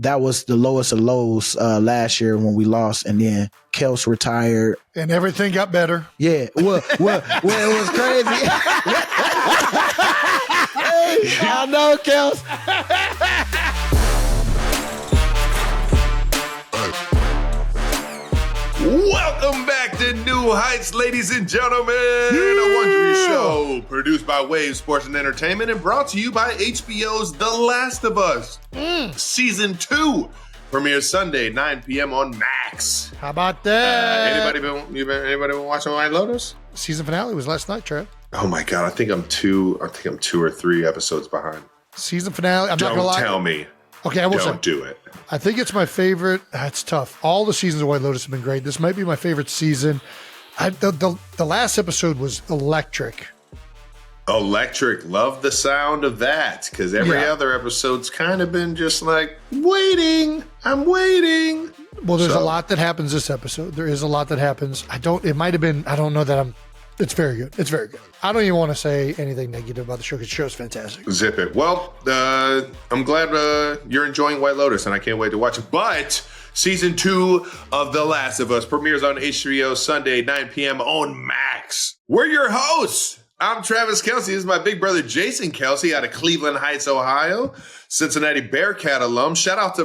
that was the lowest of lows last year when we lost, and then Kelce retired. And everything got better. Yeah, well it was crazy. I know, Kelce. Welcome back to New Heights, ladies and gentlemen. A Wondery show produced by Wave Sports and Entertainment and brought to you by HBO's The Last of Us. Season 2 premieres Sunday, 9 p.m. on Max. How about that? Anybody been watching White Lotus? Season finale was last night, Trev. Oh my God, I think I'm two or three episodes behind. Season finale. I'm not gonna lie. Don't tell me. Okay, I will say. Don't do it. I think it's my favorite. That's tough. All the seasons of White Lotus have been great. This might be my favorite season. The last episode was electric. Electric. Love the sound of that, because every other episode's kind of been just like, waiting. I'm waiting. Well, there's a lot that happens this episode. There is a lot that happens. It might have been, I don't know that it's very good. It's very good. I don't even want to say anything negative about the show because the show's fantastic. Zip it. Well, I'm glad you're enjoying White Lotus, and I can't wait to watch it. But season 2 of The Last of Us premieres on HBO Sunday, 9 p.m. on Max. We're your hosts. I'm Travis Kelce. This is my big brother, Jason Kelce, out of Cleveland Heights, Ohio, Cincinnati Bearcat alum. Shout out to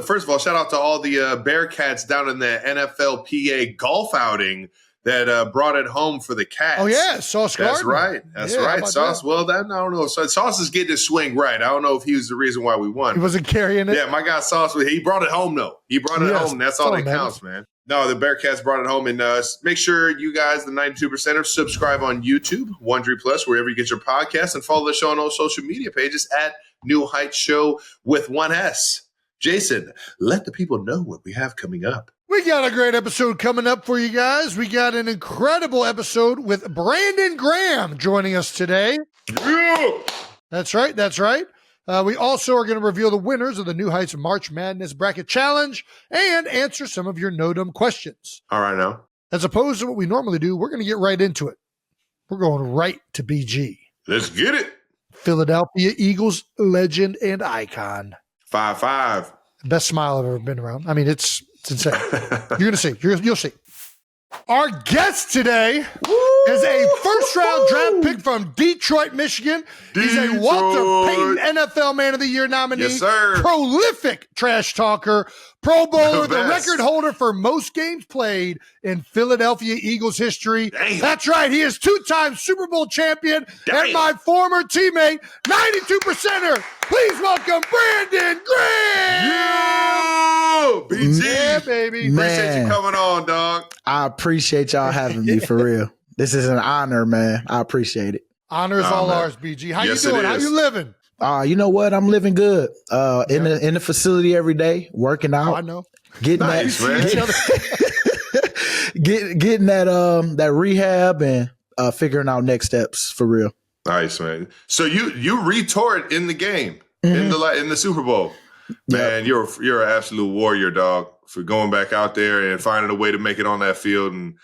all the Bearcats down in the NFLPA golf outing that brought it home for the Cats. Oh, yeah, Sauce Gardner. That's right. Sauce, I don't know. Sauce is getting his swing right. I don't know if he was the reason why we won. He wasn't carrying it? Yeah, my guy Sauce, he brought it home, though. He brought it home. That's all that counts, man. No, the Bearcats brought it home. And make sure you guys, the 92%ers, subscribe on YouTube, Wondery Plus, wherever you get your podcasts, and follow the show on all social media pages at New Heights Show with 1S. Jason, let the people know what we have coming up. We got a great episode coming up for you guys. We got an incredible episode with Brandon Graham joining us today. Yeah. That's right. We also are going to reveal the winners of the New Heights March Madness Bracket Challenge and answer some of your no-dumb questions. All right, now. As opposed to what we normally do, we're going to get right into it. We're going right to BG. Let's get it. Philadelphia Eagles legend and icon. 5'5". Best smile I've ever been around. I mean, it's insane. You're going to see. You'll see. Our guest today is a first-round draft pick from Detroit, Michigan. He's a Walter Payton NFL Man of the Year nominee. Yes, sir. Prolific trash talker. Pro Bowler, the record holder for most games played in Philadelphia Eagles history. Damn. That's right. He is 2-time Super Bowl champion and my former teammate, 92%er. Please welcome Brandon Graham. Yeah, BG. Yeah, baby. Appreciate you coming on, dog. I appreciate y'all having me, for real. This is an honor, man. I appreciate it. Honor is all ours, BG. How you doing? How you living? You know what? I'm living good. In the facility every day, working out. Oh, I know. Getting nice, getting that rehab and figuring out next steps, for real. Nice, man. So you retort in the game in the Super Bowl. Man, you're an absolute warrior, dog, for going back out there and finding a way to make it on that field. And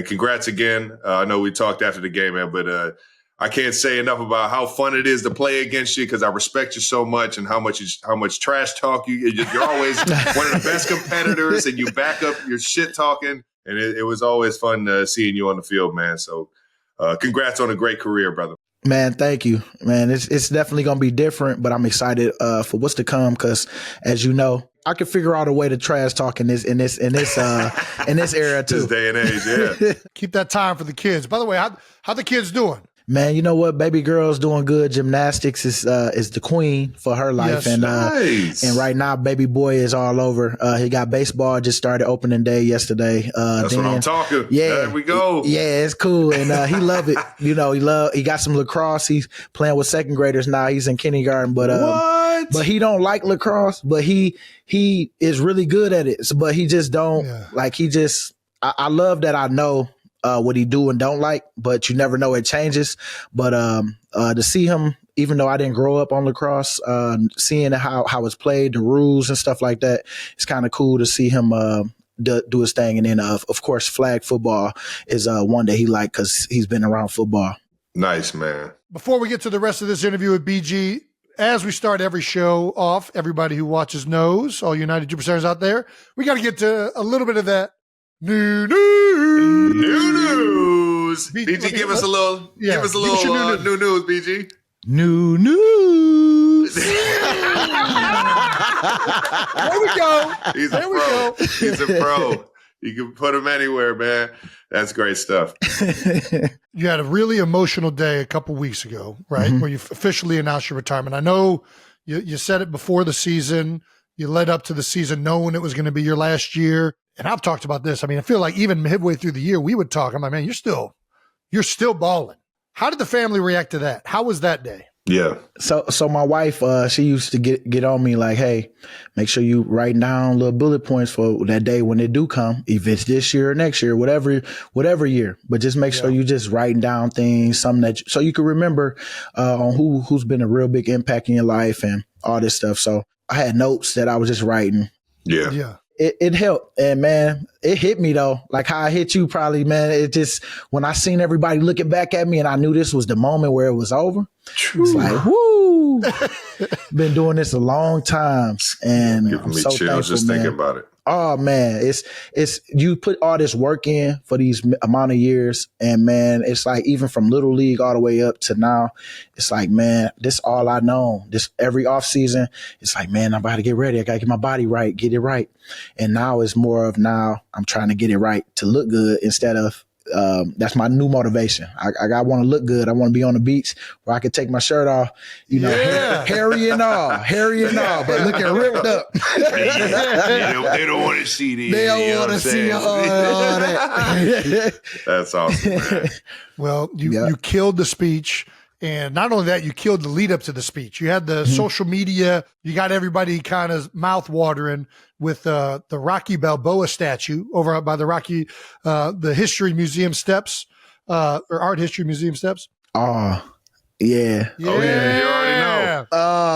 congrats again. I know we talked after the game, man, but I can't say enough about how fun it is to play against you, because I respect you so much, and how much trash talk you're always one of the best competitors, and you back up your shit talking. And it was always fun seeing you on the field, man. So congrats on a great career, brother. Man, thank you, man. It's definitely gonna be different, but I'm excited for what's to come, because as you know, I can figure out a way to trash talk in this era too. This day and age, yeah. Keep that time for the kids. By the way, how the kids doing? Man, you know what? Baby girl's doing good. Gymnastics is the queen for her life. Yes, and nice. And right now, baby boy is all over. He got baseball, just started opening day yesterday. That's what I'm talking. Yeah. There we go. Yeah, it's cool. And he love it. You know, he got some lacrosse. He's playing with second graders now. He's in kindergarten. But what? But he don't like lacrosse, but he is really good at it. So, but he just don't I love that I know what he do and don't like, but you never know, it changes. But to see him, even though I didn't grow up on lacrosse, seeing how it's played, the rules and stuff like that, it's kind of cool to see him do his thing. And then of course flag football is one that he liked, because he's been around football. Nice, man. Before we get to the rest of this interview with BG, as we start every show off, everybody who watches knows, all you 92%ers out there, we got to get to a little bit of that new news. BG, give us a little new news, BG. New news. There we go. He's a pro. He's a pro. You can put him anywhere, man. That's great stuff. You had a really emotional day a couple weeks ago, right? Where you officially announced your retirement. I know you said it before the season. You led up to the season knowing it was going to be your last year. And I've talked about this. I mean, I feel like even midway through the year, we would talk. I'm like, man, you're still balling. How did the family react to that? How was that day? Yeah. So my wife, she used to get on me like, hey, make sure you write down little bullet points for that day when they do come, if it's this year or next year, whatever year. But just make sure you just writing down things, something that so you can remember on who's been a real big impact in your life and all this stuff. So I had notes that I was just writing. Yeah. Yeah. It helped. And man, it hit me though. Like how I hit you probably, man. It just, when I seen everybody looking back at me and I knew this was the moment where it was over, it's like, woo, been doing this a long time. And giving I'm me so chills thankful, just man. thinking about it. Oh man, it's you put all this work in for these amount of years, and man, it's like even from little league all the way up to now, it's like, man, this all I know. This every off season, it's like, man, I'm about to get ready. I gotta get my body right, get it right. And now it's more of I'm trying to get it right to look good instead of that's my new motivation. I want to look good. I want to be on the beach where I can take my shirt off, hairy and all, but looking ripped up. They don't want to see these. They don't want to see all that. That's awesome, man. Well, you killed the speech. And not only that, you killed the lead up to the speech. You had the social media. You got everybody kind of mouth watering with the Rocky Balboa statue over by the History Museum steps, or Art History Museum steps. Oh, yeah. Oh, yeah. You already know.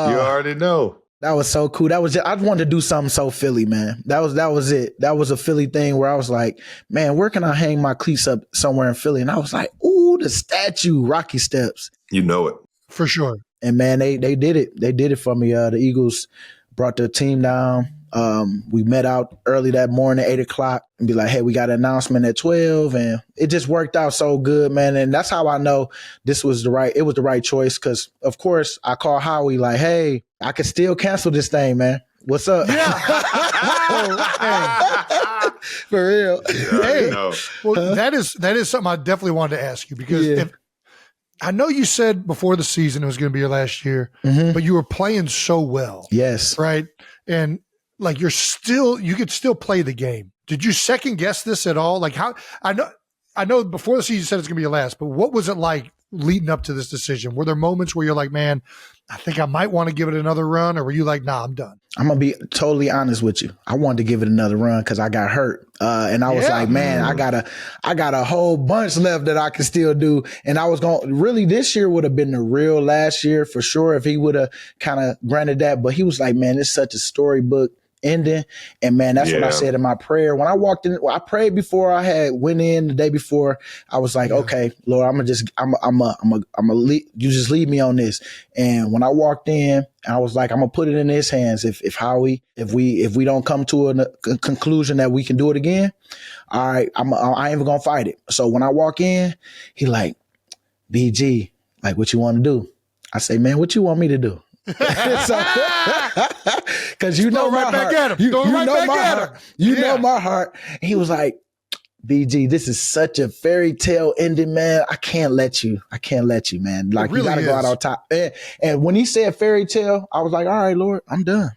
You already know. That was so cool. That was I wanted to do something so Philly, man. That was it. That was a Philly thing where I was like, man, where can I hang my cleats up somewhere in Philly? And I was like, ooh, the statue, Rocky Steps. You know it. For sure. And man, they did it. They did it for me. The Eagles brought their team down. We met out early that morning, 8:00, and be like, hey, we got an announcement at 12. And it just worked out so good, man. And that's how I know it was the right choice. Cause of course I called Howie like, hey, I could still cancel this thing, man. What's up? Yeah. For real. Hey, well, that is something I definitely wanted to ask you because I know you said before the season it was going to be your last year, but you were playing so well. Yes. Right. And like you could still play the game. Did you second guess this at all? Like how I know before the season you said it's going to be your last, but what was it like leading up to this decision? Were there moments where you're like, man, I think I might want to give it another run, or were you like, nah, I'm done? I'm going to be totally honest with you. I wanted to give it another run because I got hurt. And I was like, man, I got a whole bunch left that I can still do. And I was really this year would have been the real last year for sure if he would have kind of granted that. But he was like, man, it's such a storybook ending. And man, that's what I said in my prayer. When I walked in, I prayed before I had went in the day before. I was like, okay, Lord, I'm you just lead me on this. And when I walked in, I was like, I'm gonna put it in his hands. If we don't come to a conclusion that we can do it again, all right, I ain't even gonna fight it. So when I walk in, he like, BG, like, what you want to do? I say, man, what you want me to do? Because you know my heart. You know my heart. You know my heart. He was like, BG, this is such a fairy tale ending, man. I can't let you, man. Like, really, you gotta go out on top. And when he said fairy tale, I was like, all right, Lord, I'm done.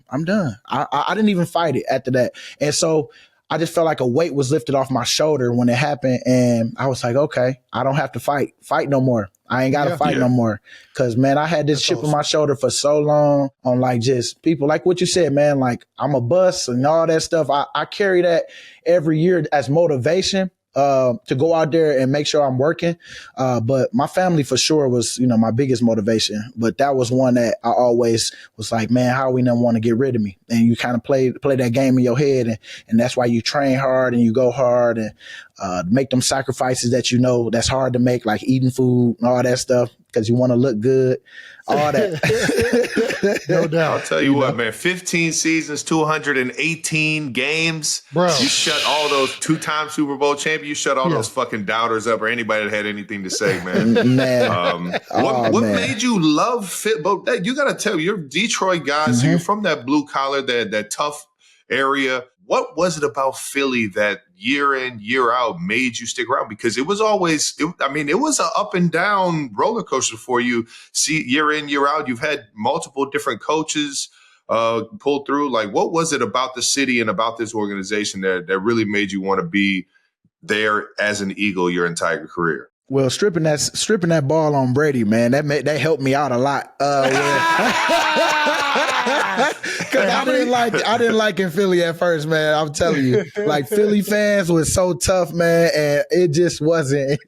I didn't even fight it after that. And so I just felt like a weight was lifted off my shoulder when it happened. And I was like, okay, I don't have to fight no more. I ain't got to fight no more. Cause man, I had this chip on my shoulder for so long on like just people like what you said, man, like I'm a bust and all that stuff. I carry that every year as motivation to go out there and make sure I'm working. But my family for sure was, my biggest motivation. But that was one that I always was like, man, how we don't want to get rid of me? And you kind of play that game in your head. And that's why you train hard and you go hard and make them sacrifices that that's hard to make, like eating food and all that stuff. because you want to look good, all that. No doubt. I'll tell you what, man, 15 seasons, 218 games. Bro. You shut all those 2-time Super Bowl champions, you shut all those fucking doubters up or anybody that had anything to say, man. What made you love football? You got to tell me, you're Detroit guys, so you're from that blue collar, that tough area. What was it about Philly that year in, year out made you stick around? Because it was always, it was an up and down roller coaster for you. See, year in, year out, you've had multiple different coaches pull through. Like, what was it about the city and about this organization that really made you want to be there as an Eagle your entire career? Well, stripping that ball on Brady, man, that helped me out a lot. Because I didn't like in Philly at first, man. I'm telling you, like Philly fans was so tough, man, and it just wasn't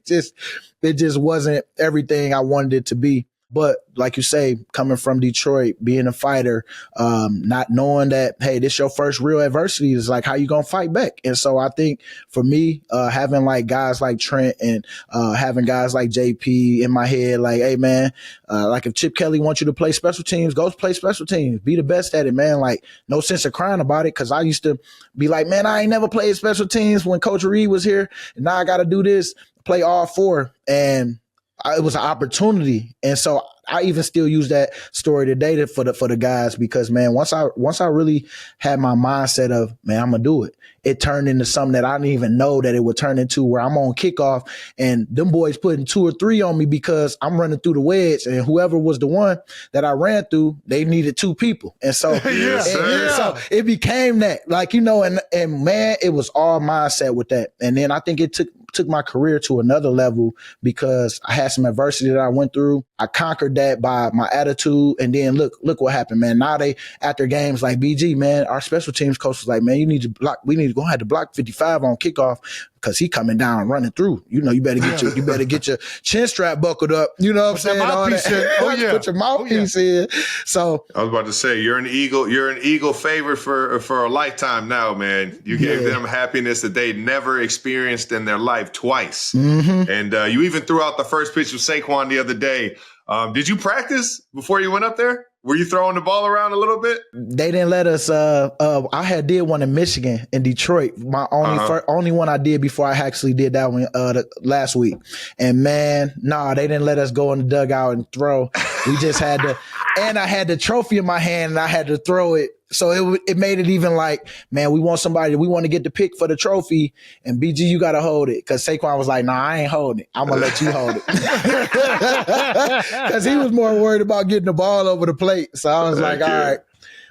everything I wanted it to be. But like you say, coming from Detroit, being a fighter, not knowing that, hey, this your first real adversity is like, how you going to fight back? And so I think for me, having like guys like Trent and having guys like JP in my head, like, hey, man, like if Chip Kelly wants you to play special teams, go play special teams. Be the best at it, man. Like, no sense of crying about it, because I used to be like, man, I ain't never played special teams when Coach Reid was here, and now I got to do this, play all four. And it was an opportunity. And so I even still use that story today for the guys, because, man, once I really had my mindset of, man, I'm going to do it, it turned into something that I didn't even know that it would turn into, where I'm on kickoff and them boys putting 2 or 3 on me because I'm running through the wedge, and whoever was the one that I ran through, they needed 2 people. And so, so it became that, like, you know, and man, it was all mindset with that. And then I think it took my career to another level, because I had some adversity that I went through. I conquered that by my attitude. And then look what happened, man. Now after games like, BG, man, our special teams coach was like, man, we need to go ahead to block 55 on kickoff, because he coming down running through. You know, you better get your chin strap buckled up. You know what I'm saying? Put your mouthpiece in. So I was about to say, you're an Eagle favorite for a lifetime now, man. You gave them happiness that they never experienced in their life twice. Mm-hmm. And you even threw out the first pitch of Saquon the other day. Did you practice before you went up there? Were you throwing the ball around a little bit? They didn't let us. I did one in Michigan, in Detroit. My only one I did before I actually did that one last week. And man, they didn't let us go in the dugout and throw. We just had to. And I had the trophy in my hand, and I had to throw it. So it made it even like, man, we want to get the pick for the trophy, and BG, you got to hold it. Because Saquon was like, I ain't holding it. I'm going to let you hold it. Because he was more worried about getting the ball over the plate. So I was like, all right.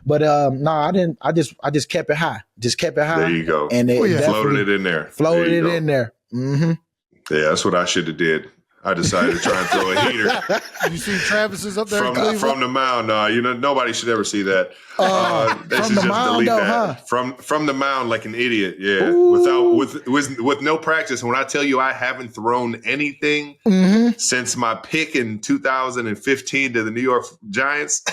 But I didn't. I just kept it high. There you go. And floated it in there. In there. Mm-hmm. Yeah, that's what I should have did. I decided to try and throw a heater. You see Travis's up there from the mound. No, nobody should ever see that. They should just delete that. From the mound, like an idiot. Yeah, with no practice. And when I tell you I haven't thrown anything since my pick in 2015 to the New York Giants,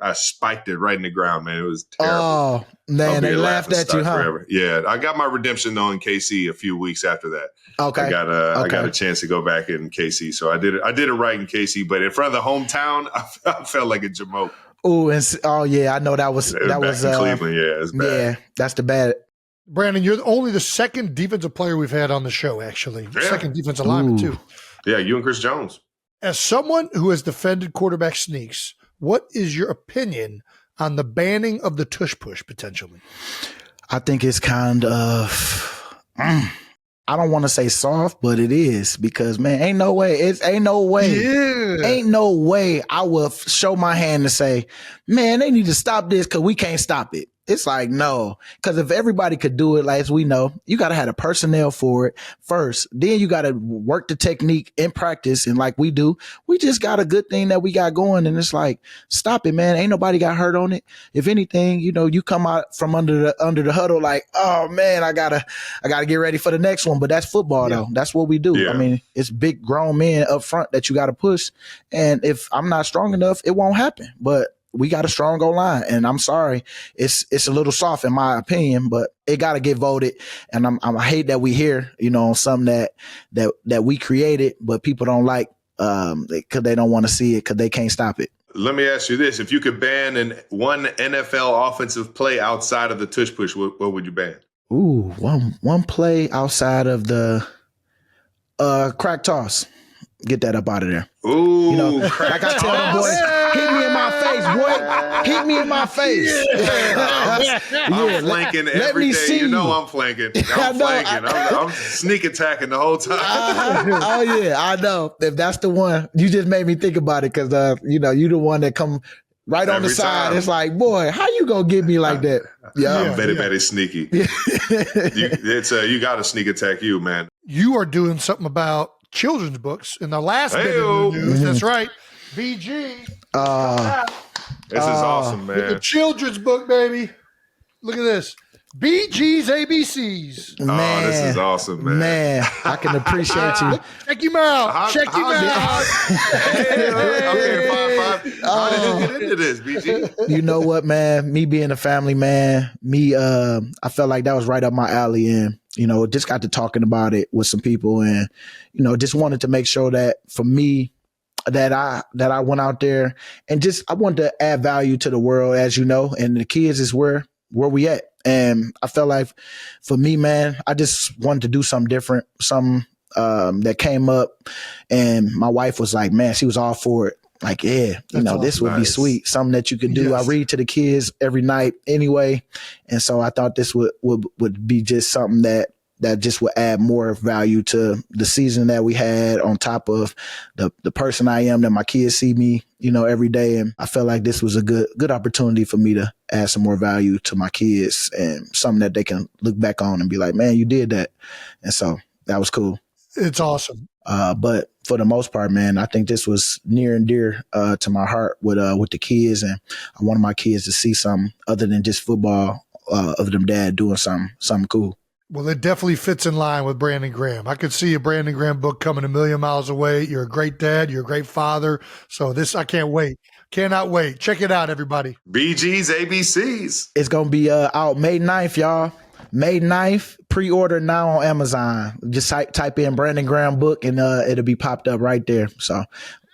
I spiked it right in the ground, man. It was terrible. Oh, man, they laughed at you, huh? Forever. Yeah, I got my redemption, though, in KC a few weeks after that. Okay. I got a chance to go back in KC, so I did it right in KC, but in front of the hometown, I felt like a jamoke. I know that was Cleveland. Yeah, it's bad. Yeah, that's the bad. Brandon, you're only the second defensive player we've had on the show, actually. Yeah. Second defensive lineman, too. Yeah, you and Chris Jones. As someone who has defended quarterback sneaks, what is your opinion on the banning of the tush push potentially? I think it's kind of, I don't want to say soft, but it is, because, man, ain't no way I will show my hand to say, man, they need to stop this because we can't stop it. It's like, no, because if everybody could do it, like as we know, you got to have the personnel for it first. Then you got to work the technique in practice. And like we do, we just got a good thing that we got going. And it's like, stop it, man. Ain't nobody got hurt on it. If anything, you come out from under the huddle like, oh man, I gotta get ready for the next one. But that's football though. That's what we do. Yeah. I mean, it's big grown men up front that you got to push. And if I'm not strong enough, it won't happen. But we got a strong O-line, and I'm sorry, it's a little soft in my opinion, but it got to get voted. And I hate that we here, on something that we created, but people don't like because they don't want to see it because they can't stop it. Let me ask you this: if you could ban one NFL offensive play outside of the tush push, what would you ban? Ooh, one play outside of the crack toss. Get that up out of there. Ooh, like I tell them boys, hit me in my face, boy. Hit me in my face. I'm flanking every day. I'm flanking. I'm sneak attacking the whole time. Oh yeah, I know. If that's the one, you just made me think about it because you the one that come right on the side. Time. It's like, boy, how you gonna get me like that? Yeah, I'm very sneaky. You got to sneak attack you, man. You are doing something about children's books in the last bit of the news. Mm-hmm. That's right. BG. This is awesome, man. The children's book, baby. Look at this. BG's ABCs. Man, this is awesome, man. Man, I can appreciate you. Check him out. Check him out. Okay, 5-5. How did you get into this, BG? You know what, man? Me being a family man, I felt like that was right up my alley, and just got to talking about it with some people, and just wanted to make sure that for me, that I went out there and just I wanted to add value to the world, as you know, and the kids is where we at. And I felt like for me, man, I just wanted to do something different, something that came up, and my wife was like, man, she was all for it. Like, yeah, this would be sweet. Something that you could do. Yes. I read to the kids every night anyway. And so I thought this would be just something that just would add more value to the season that we had, on top of the person I am, that my kids see me, every day. And I felt like this was a good opportunity for me to add some more value to my kids, and something that they can look back on and be like, man, you did that. And so that was cool. It's awesome. But for the most part, man, I think this was near and dear to my heart with the kids. And I wanted my kids to see something other than just football, of them dad doing something cool. Well, it definitely fits in line with Brandon Graham. I could see a Brandon Graham book coming a million miles away. You're a great dad. You're a great father. So I can't wait. Cannot wait. Check it out, everybody. BG's ABCs. It's going to be out May 9th, y'all. May 9th. Pre-order now on Amazon. Just type in Brandon Graham book, and it'll be popped up right there. So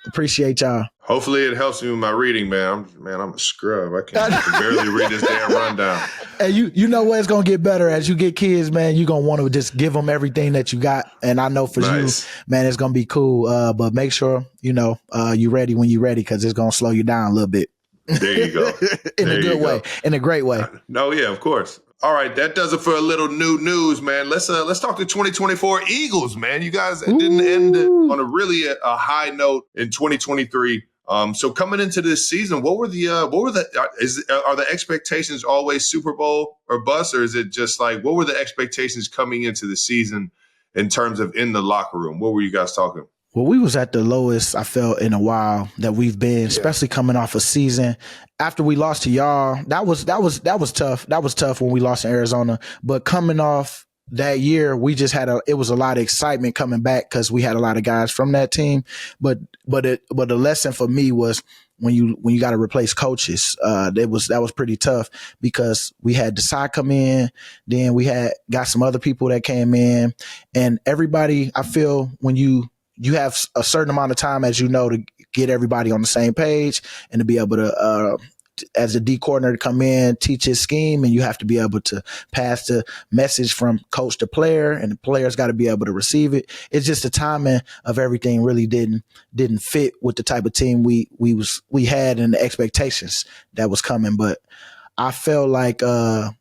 appreciate y'all. Hopefully it helps me with my reading, man. I'm a scrub. I can barely read this damn rundown. And you know what? It's going to get better as you get kids, man. You're going to want to just give them everything that you got. And I know for you, man, it's going to be cool. But make sure, you're ready when you're ready, because it's going to slow you down a little bit. There you go. In a good way. In a great way. No, yeah, of course. All right, that does it for a little new news, man. Let's talk the 2024 Eagles, man. You guys didn't end on a high note in 2023. So coming into this season, are the expectations always Super Bowl or bust, or is it just like, what were the expectations coming into the season in terms of in the locker room? What were you guys talking? Well, we was at the lowest I felt in a while that we've been, especially coming off a season after we lost to y'all. That was tough. That was tough when we lost in Arizona. But coming off that year, we just it was a lot of excitement coming back because we had a lot of guys from that team. But the lesson for me was when you got to replace coaches. That was pretty tough because we had Desai come in, then we got some other people that came in, and everybody. I feel when you have a certain amount of time, as you know, to get everybody on the same page and to be able to, as a D coordinator, to come in, teach his scheme, and you have to be able to pass the message from coach to player, and the players got to be able to receive it. It's just the timing of everything really didn't fit with the type of team we had and the expectations that was coming. But I felt like that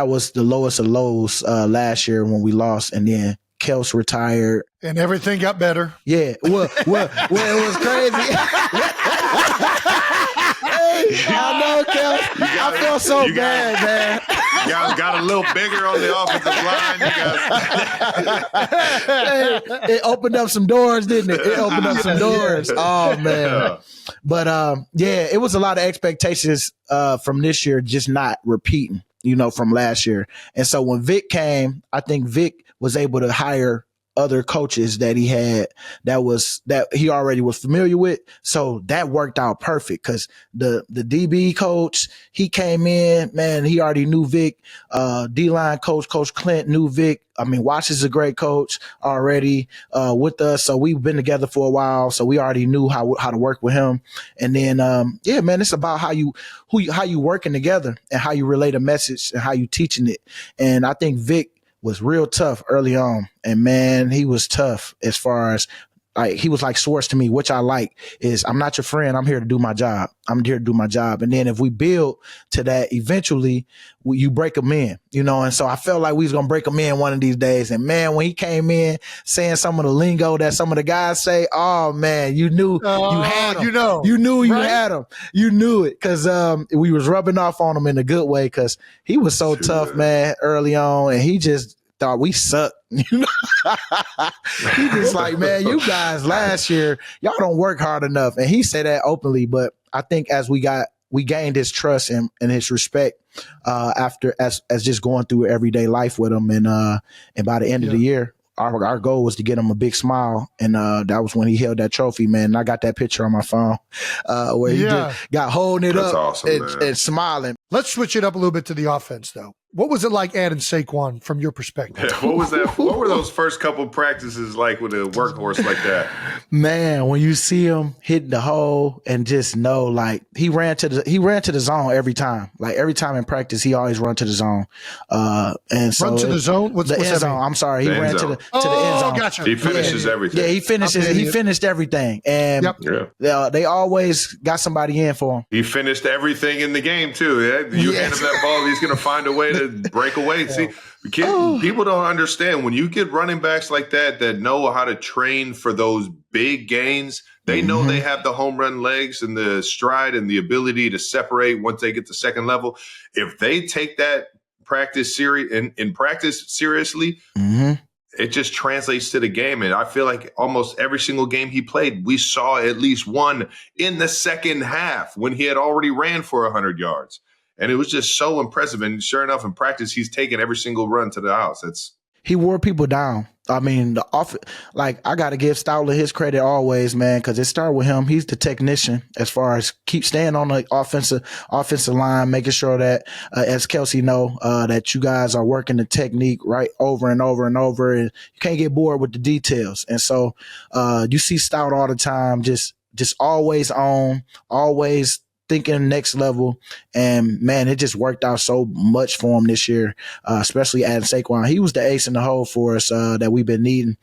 was the lowest of lows last year when we lost, and then Kelce retired. And everything got better. Yeah. Well, it was crazy. I know, Kelce. I feel so bad, man. You guys got a little bigger on the offensive line. It opened up some doors, didn't it? It opened up some doors. Oh, man. But, it was a lot of expectations from this year just not repeating, from last year. And so when Vic came, I think Vic was able to hire other coaches that he had that he already was familiar with. So that worked out perfect because the DB coach, he came in, man, he already knew Vic. D-line coach, Coach Clint, knew Vic. I mean, Watts is a great coach already with us. So we've been together for a while. So we already knew how to work with him. And then, yeah, man, it's about how you working together and how you relate a message and how you teaching it. And I think Vic was real tough early on. And man, he was tough as far as like, he was like Swartz to me, which I like is I'm not your friend. I'm here to do my job. I'm here to do my job. And then if we build to that, eventually you break them in, you know? And so I felt like we was going to break them in one of these days. And man, when he came in saying some of the lingo that some of the guys say, oh man, you knew you had him. You knew you had him. You knew it because we was rubbing off on him in a good way because he was so tough, man, early on. And he just thought we sucked. You know, he just like, man, you guys last year, y'all don't work hard enough. And he said that openly, but I think as we gained his trust and his respect after as just going through everyday life with him. And by the end of the year, our goal was to get him a big smile. And that was when he held that trophy, man. And I got that picture on my phone where he got holding it That's up awesome, and smiling. Let's switch it up a little bit to the offense, though. What was it like adding Saquon from your perspective? Yeah, what was that? What were those first couple practices like with a workhorse like that? Man, when you see him hitting the hole and just know, like he ran to the zone every time. Like every time in practice, he always run to the zone. And so run to the zone. What's end that zone? mean? I'm sorry, he ran to the end zone. Gotcha. He finishes everything. Yeah, he finishes. He finished everything, and they always got somebody in for him. He finished everything in the game too. Yeah? You hand him that ball, he's going to find a way to break away. See, people don't understand when you get running backs like that know how to train for those big gains. They know they have the home run legs and the stride and the ability to separate once they get to second level. If they take that practice seriously, it just translates to the game. And I feel like almost every single game he played, we saw at least one in the second half when he had already ran for 100 yards. And it was just so impressive. And sure enough, in practice, he's taking every single run to the house. He wore people down. I mean, I got to give Stoutler his credit always, man, because it started with him. He's the technician as far as keep staying on the offensive line, making sure that, as Kelce know, that you guys are working the technique right over and over and over, and you can't get bored with the details. And so you see Stout all the time, just always on, always thinking next level. And man, it just worked out so much for him this year, especially adding Saquon. He was the ace in the hole for us that we've been needing,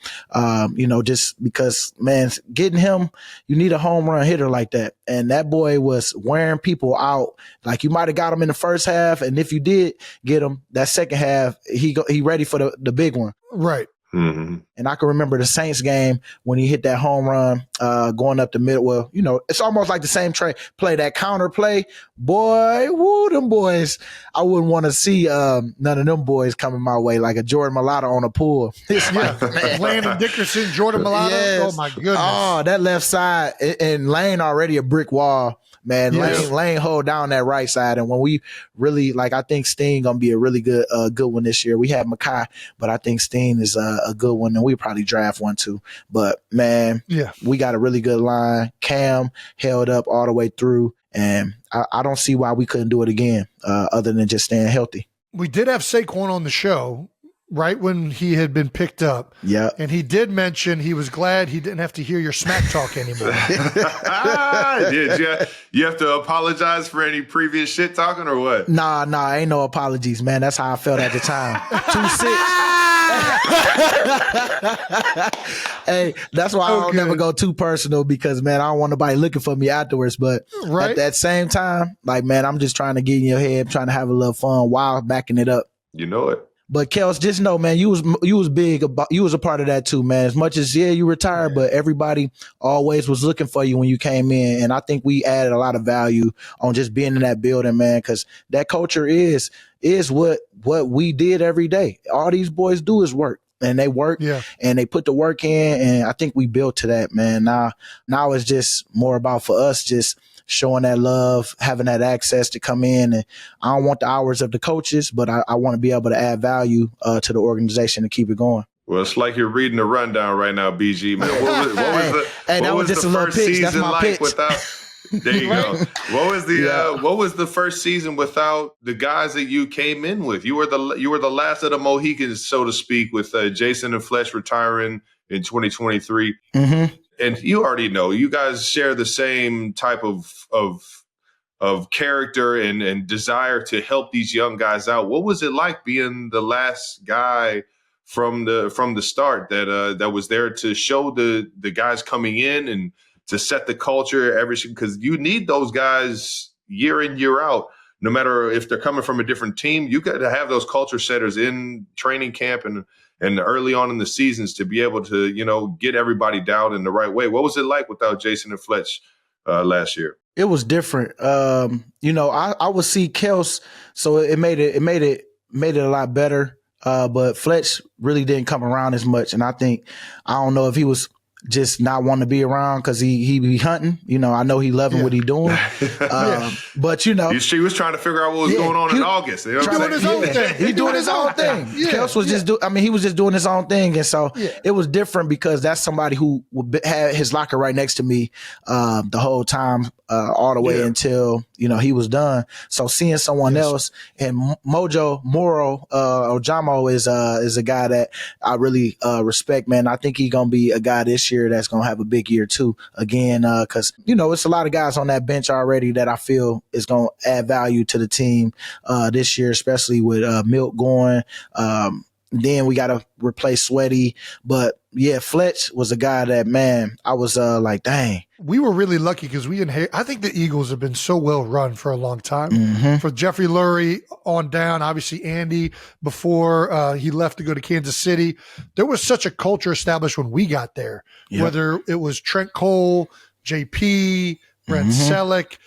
just because, man, getting him, you need a home run hitter like that. And that boy was wearing people out. Like you might have got him in the first half, and if you did get him that second half, he ready for the big one. Right. Mm-hmm. And I can remember the Saints game when he hit that home run going up the middle. Well, it's almost like the same play, that counter play. Boy, woo, them boys. I wouldn't want to see none of them boys coming my way like a Jordan Mailata on a pool. It's like, man. Landon Dickerson, Jordan Mailata. Yes. Oh, my goodness. Oh, that left side. And Lane already a brick wall. Man, Yes. Lane hold down that right side. And when we really, I think Steen going to be a really good one this year. We have Makai, but I think Steen is a good one, and we probably draft one too. But, man, we got a really good line. Cam held up all the way through, and I don't see why we couldn't do it again other than just staying healthy. We did have Saquon on the show right when he had been picked up. Yeah. And he did mention he was glad he didn't have to hear your smack talk anymore. Did you have to apologize for any previous shit talking or what? Nah, ain't no apologies, man. That's how I felt at the time. 2-6. Hey, that's why I don't never go too personal because, man, I don't want nobody looking for me afterwards. But at that same time, man, I'm just trying to get in your head, trying to have a little fun while backing it up. You know it. But Kels, just know, man, you was big about, you was a part of that too, man. As much as you retired, but everybody always was looking for you when you came in, and I think we added a lot of value on just being in that building, man. Because that culture is what we did every day. All these boys do is work, and they work, and they put the work in, and I think we built to that, man. Now it's just more about for us just showing that love, having that access to come in. And I don't want the hours of the coaches, but I want to be able to add value to the organization to keep it going. Well, it's like you're reading the rundown right now, BG, man. What was the first season like without? There you go. What was the first season without the guys that you came in with? You were the last of the Mohicans, so to speak, with Jason and Fletch retiring in 2023. Mm-hmm. And you already know you guys share the same type of character and desire to help these young guys out. What was it like being the last guy from the start that was there to show the guys coming in and to set the culture, everything? Because you need those guys year in, year out. No matter if they're coming from a different team, you got to have those culture setters in training camp and early on in the seasons to be able to, get everybody down in the right way. What was it like without Jason and Fletch last year? It was different. I would see Kelce, so it made it a lot better. But Fletch really didn't come around as much, and I don't know if he was just not wanting to be around because he be hunting. I know he loving what he doing. But he was trying to figure out what was going on in August. He's doing his own thing. He doing his own thing. Kelce was he was just doing his own thing, and so it was different because that's somebody who had his locker right next to me the whole time, all the way until he was done. So seeing someone else, and Mojo Moro Ojamo is a guy that I really respect, man. I think he's gonna be a guy this year that's gonna have a big year too. Again, because it's a lot of guys on that bench already that I feel is gonna add value to the team this year, especially with Milt going. Then we got to replace Sweaty. But, Fletch was a guy that, man, I was like, dang. We were really lucky because I think the Eagles have been so well run for a long time. Mm-hmm. For Jeffrey Lurie on down, obviously Andy before he left to go to Kansas City. There was such a culture established when we got there, whether it was Trent Cole, JP, Brent Selleck,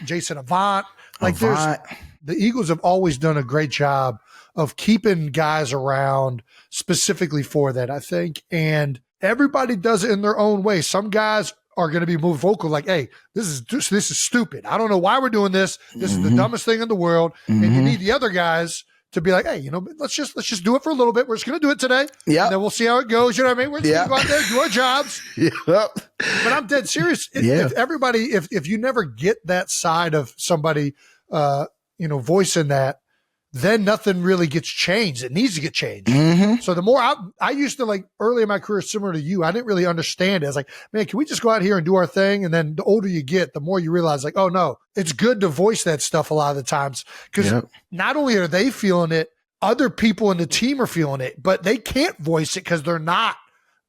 Jason Avant. The Eagles have always done a great job of keeping guys around specifically for that, I think. And everybody does it in their own way. Some guys are going to be more vocal, like, hey, this is stupid. I don't know why we're doing this. This is the dumbest thing in the world. And you need the other guys to be like, hey, let's just do it for a little bit. We're just going to do it today. Yeah. And then we'll see how it goes. You know what I mean? We're just going to go out there, do our jobs. But I'm dead serious. If you never get that side of somebody, voicing that, then nothing really gets changed. It needs to get changed. Mm-hmm. So the more I used to, like, early in my career, similar to you, I didn't really understand it. I was like, man, can we just go out here and do our thing? And then the older you get, the more you realize, like, oh no, it's good to voice that stuff a lot of the times. Because not only are they feeling it, other people in the team are feeling it, but they can't voice it because they're not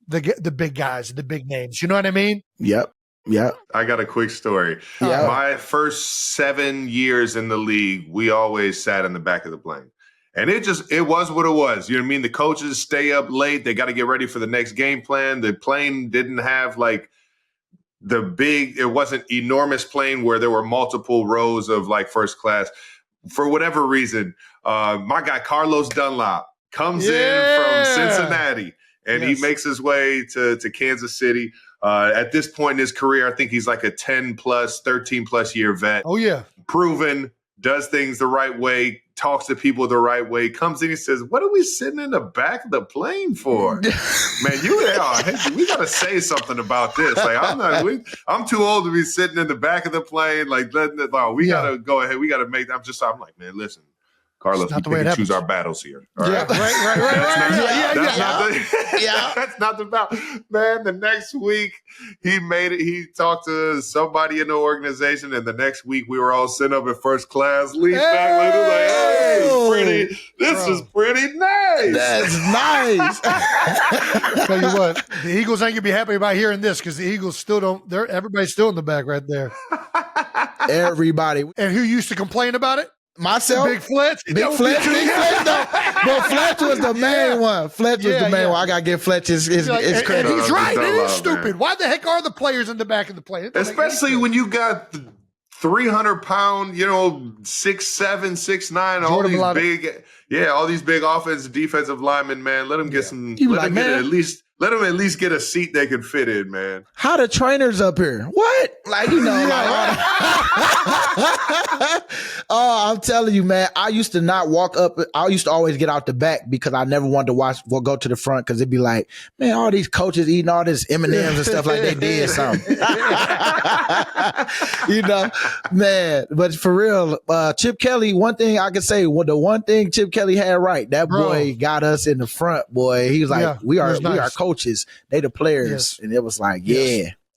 the big guys, the big names. You know what I mean? Yep. Yeah. I got a quick story. My first 7 years in the league, we always sat in the back of the plane. And it was what it was. You know what I mean? The coaches stay up late. They got to get ready for the next game plan. The plane didn't have like it wasn't enormous plane where there were multiple rows of like first class. For whatever reason, my guy Carlos Dunlop comes in from Cincinnati and he makes his way to Kansas City. At this point in his career, I think he's like a 13 plus year vet. Oh, yeah. Proven, does things the right way, talks to people the right way, comes in and says, what are we sitting in the back of the plane for? Man, we got to say something about this. Like, I'm too old to be sitting in the back of the plane. Like, we got to go ahead. We got to make I'm like, man, listen. Carlos, we pick and choose our battles here. All right. That's not the battle. Man, the next week he made it. He talked to somebody in the organization, and the next week we were all sitting up in first class. Leaned back, like, this is pretty nice. That's nice. Tell you what, the Eagles ain't gonna be happy about hearing this because the Eagles still don't. Everybody's still in the back right there. Everybody. And who used to complain about it? Myself, Big Fletch. Big Fletch. No. But Fletch was the main one. Fletch was the main one. I got to give Fletch his credit. And he's right. It is stupid. Man. Why the heck are the players in the back of the plane? Especially when you got 300-pound, 6'7", 6'9", all these big offensive, defensive linemen, man. Let them get some. Let them get at least Let them at least get a seat they can fit in, man. How the trainers up here? What? Like, you know, oh, I'm telling you, man. I used to not walk up. I used to always get out the back because I never wanted to go to the front because it'd be like, man, all these coaches eating all this M&Ms and stuff like they did something. You know, man. But for real, Chip Kelly, one thing I can say, the one thing Chip Kelly had right, that boy got us in the front, boy. He was like, we are coaches. They the players. Yes. And it was like,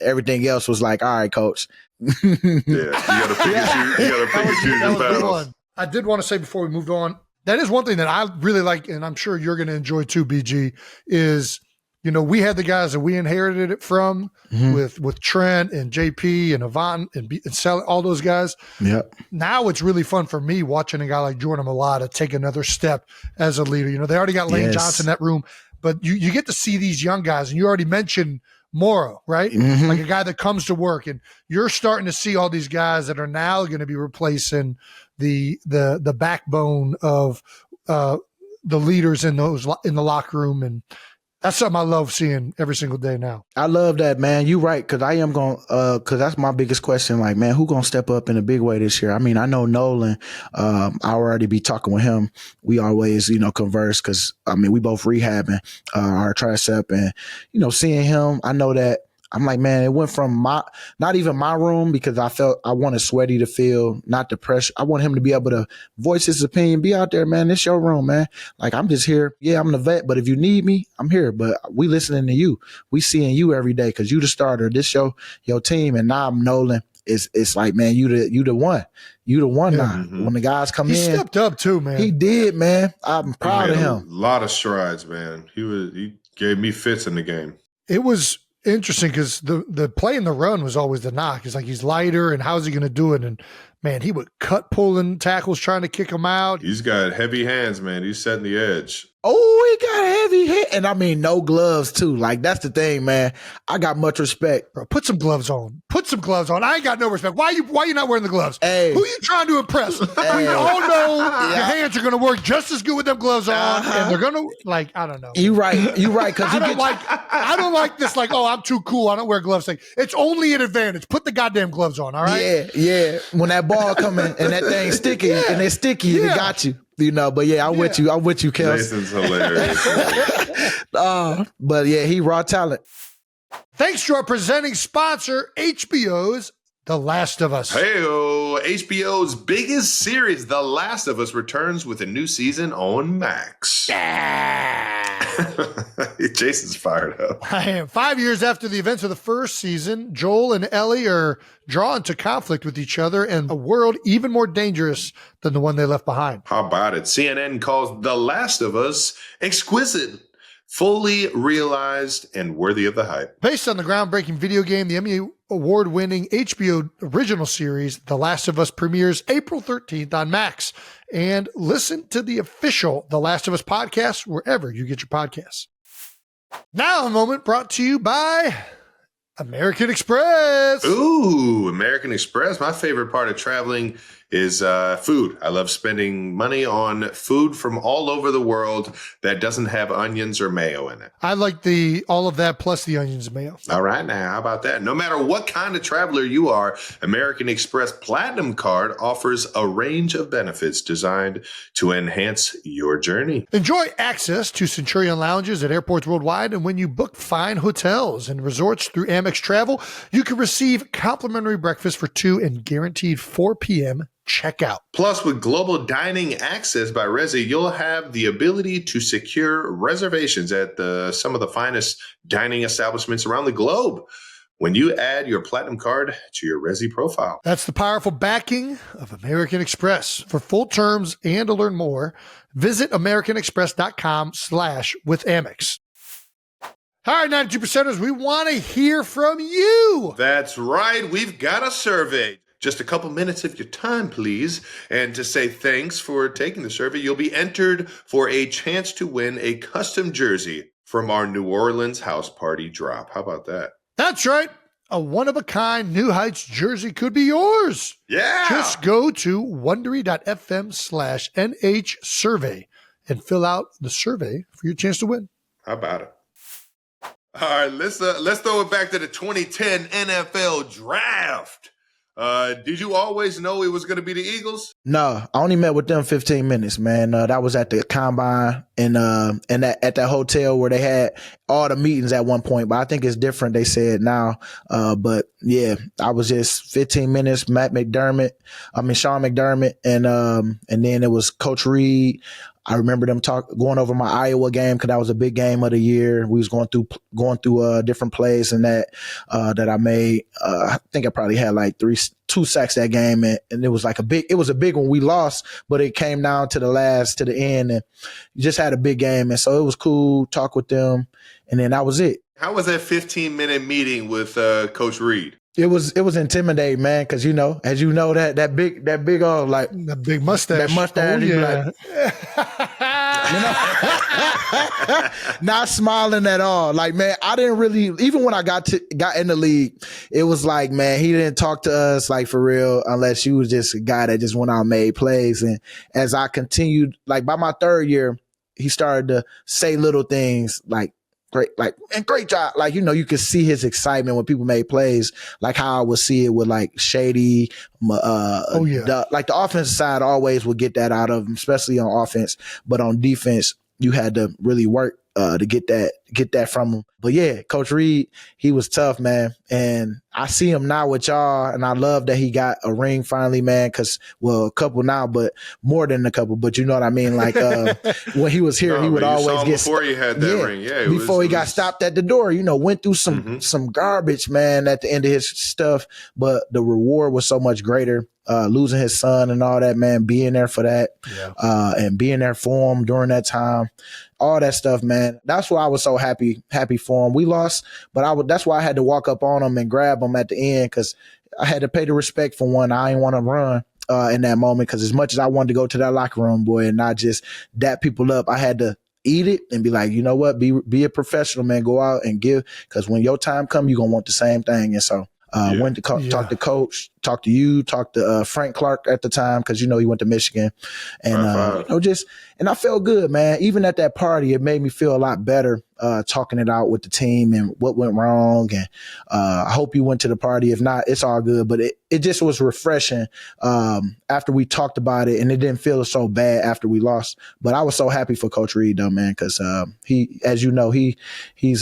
everything else was like, all right, coach. You gotta pick and choose your battles. I did want to say before we moved on, that is one thing that I really like, and I'm sure you're going to enjoy too, BG, is, you know, we had the guys that we inherited it from with Trent and JP and Avant and Sally, all those guys. Yep. Now it's really fun for me watching a guy like Jordan Mailata take another step as a leader. You know, they already got Lane Johnson in that room, but you get to see these young guys, and you already mentioned Morrow, right? Like a guy that comes to work, and you're starting to see all these guys that are now going to be replacing the backbone of the leaders in the locker room, and that's something I love seeing every single day now. I love that, man. You right, because I am going because that's my biggest question. Like, man, who gonna step up in a big way this year? I mean, I know Nolan. I already be talking with him. We always, converse because I mean, we both rehabbing our tricep, and seeing him, I know that. I'm like, man, it went from not even my room because I wanted Sweaty to feel not the pressure. I want him to be able to voice his opinion, be out there, man. It's your room, man. Like, I'm just here. Yeah, I'm the vet, but if you need me, I'm here. But we listening to you. We seeing you every day because you the starter. This your team. And now I'm Nolan. It's like, man, you the one. You the one now. When the guys come in. He stepped up too, man. He did, man. I'm proud of him. A lot of strides, man. He gave me fits in the game. It was interesting because the play in the run was always the knock. It's like, he's lighter, and how's he going to do it? And man, he would cut pulling tackles trying to kick him out. He's got heavy hands, man. He's setting the edge. Oh, he got heavy hand. And I mean, no gloves too. Like, that's the thing, man. I got much respect. Bro, put some gloves on. I ain't got no respect. Why you not wearing the gloves? Hey. Who you trying to impress? Hey. We all know your hands are going to work just as good with them gloves on. And they're going to, like, I don't know. You right. Cause I don't like this, like, oh, I'm too cool, I don't wear gloves thing. It's only an advantage. Put the goddamn gloves on, all right? Yeah. When that ball coming and that thing sticky and it's sticky, it got you. But yeah, I'm with you, Kelce. Jason's hilarious. But yeah, he raw talent. Thanks to our presenting sponsor, HBO's The Last of Us. Hey-o, HBO's biggest series, The Last of Us, returns with a new season on Max. Jason's fired up. I am. 5 years after the events of the first season, Joel and Ellie are drawn to conflict with each other in a world even more dangerous than the one they left behind. How about it? CNN calls The Last of Us exquisite, fully realized, and worthy of the hype. Based on the groundbreaking video game, the Emmy Award-winning HBO original series, The Last of Us, premieres April 13th on Max. And listen to the official The Last of Us podcast wherever you get your podcasts. Now a moment brought to you by American Express. Ooh, American Express. My favorite part of traveling is food. I love spending money on food from all over the world that doesn't have onions or mayo in it. I like all of that plus the onions and mayo. All right, now, how about that? No matter what kind of traveler you are, American Express Platinum Card offers a range of benefits designed to enhance your journey. Enjoy access to Centurion lounges at airports worldwide, and when you book fine hotels and resorts through Amex Travel, you can receive complimentary breakfast for 2 and guaranteed 4 p.m. checkout. Plus, with global dining access by Resy, you'll have the ability to secure reservations at some of the finest dining establishments around the globe when you add your Platinum Card to your Resy profile. That's the powerful backing of American Express. For full terms and to learn more, visit americanexpress.com/withAmex. All right, 92%ers, we want to hear from you. That's right. We've got a survey. Just a couple minutes of your time, please. And to say thanks for taking the survey, you'll be entered for a chance to win a custom jersey from our New Orleans house party drop. How about that? That's right. A one-of-a-kind New Heights jersey could be yours. Yeah. Just go to wondery.fm/NH survey and fill out the survey for your chance to win. How about it? All right, let's throw it back to the 2010 NFL draft. Did you always know it was going to be the Eagles? No, I only met with them 15 minutes, man. That was at the combine and at that hotel where they had all the meetings at one point. But I think it's different. They said now. But yeah, I was just 15 minutes. Sean McDermott, and then it was Coach Reid. I remember them going over my Iowa game because that was a big game of the year. We was going through different plays and that I made. I think I probably had like 2 sacks that game, and it was like a big one. We lost, but it came down to the end, and just had a big game, and so it was cool. Talk with them, and then that was it. How was that 15-minute meeting with Coach Reid? It was intimidating, man, because as you know that big like the big mustache. That mustache, not smiling at all. Like, man, I didn't really, even when I got in the league, it was like, man, he didn't talk to us like for real unless you was just a guy that just went out and made plays. And as I continued, like by my 3rd year, he started to say little things like, great job. Like, you could see his excitement when people made plays, like how I would see it with like Shady. Like the offensive side always would get that out of him, especially on offense. But on defense, you had to really work to get that from him. But yeah, Coach Reid, he was tough, man. And I see him now with y'all, and I love that he got a ring finally, man, a couple now, but more than a couple. But you know what I mean? Like when he was here, he would always get before he had that ring. Yeah, before he got stopped at the door, went through some garbage, man, at the end of his stuff. But the reward was so much greater. Losing his son and all that, man, being there for that, and being there for him during that time, all that stuff, man. That's why I was so happy for him. We lost, but that's why I had to walk up on him and grab him at the end, because I had to pay the respect for one. I didn't want to run in that moment, because as much as I wanted to go to that locker room, boy, and not just dap people up, I had to eat it and be like, you know what, be a professional, man. Go out and give, because when your time comes, you're gonna want the same thing. And so went to talk to Coach, talk to you, talk to Frank Clark at the time, because he went to Michigan, and and I felt good, man. Even at that party, it made me feel a lot better talking it out with the team and what went wrong. And I hope you went to the party. If not, it's all good. But it just was refreshing after we talked about it, and it didn't feel so bad after we lost. But I was so happy for Coach Reid, though, man, because he, as you know, he's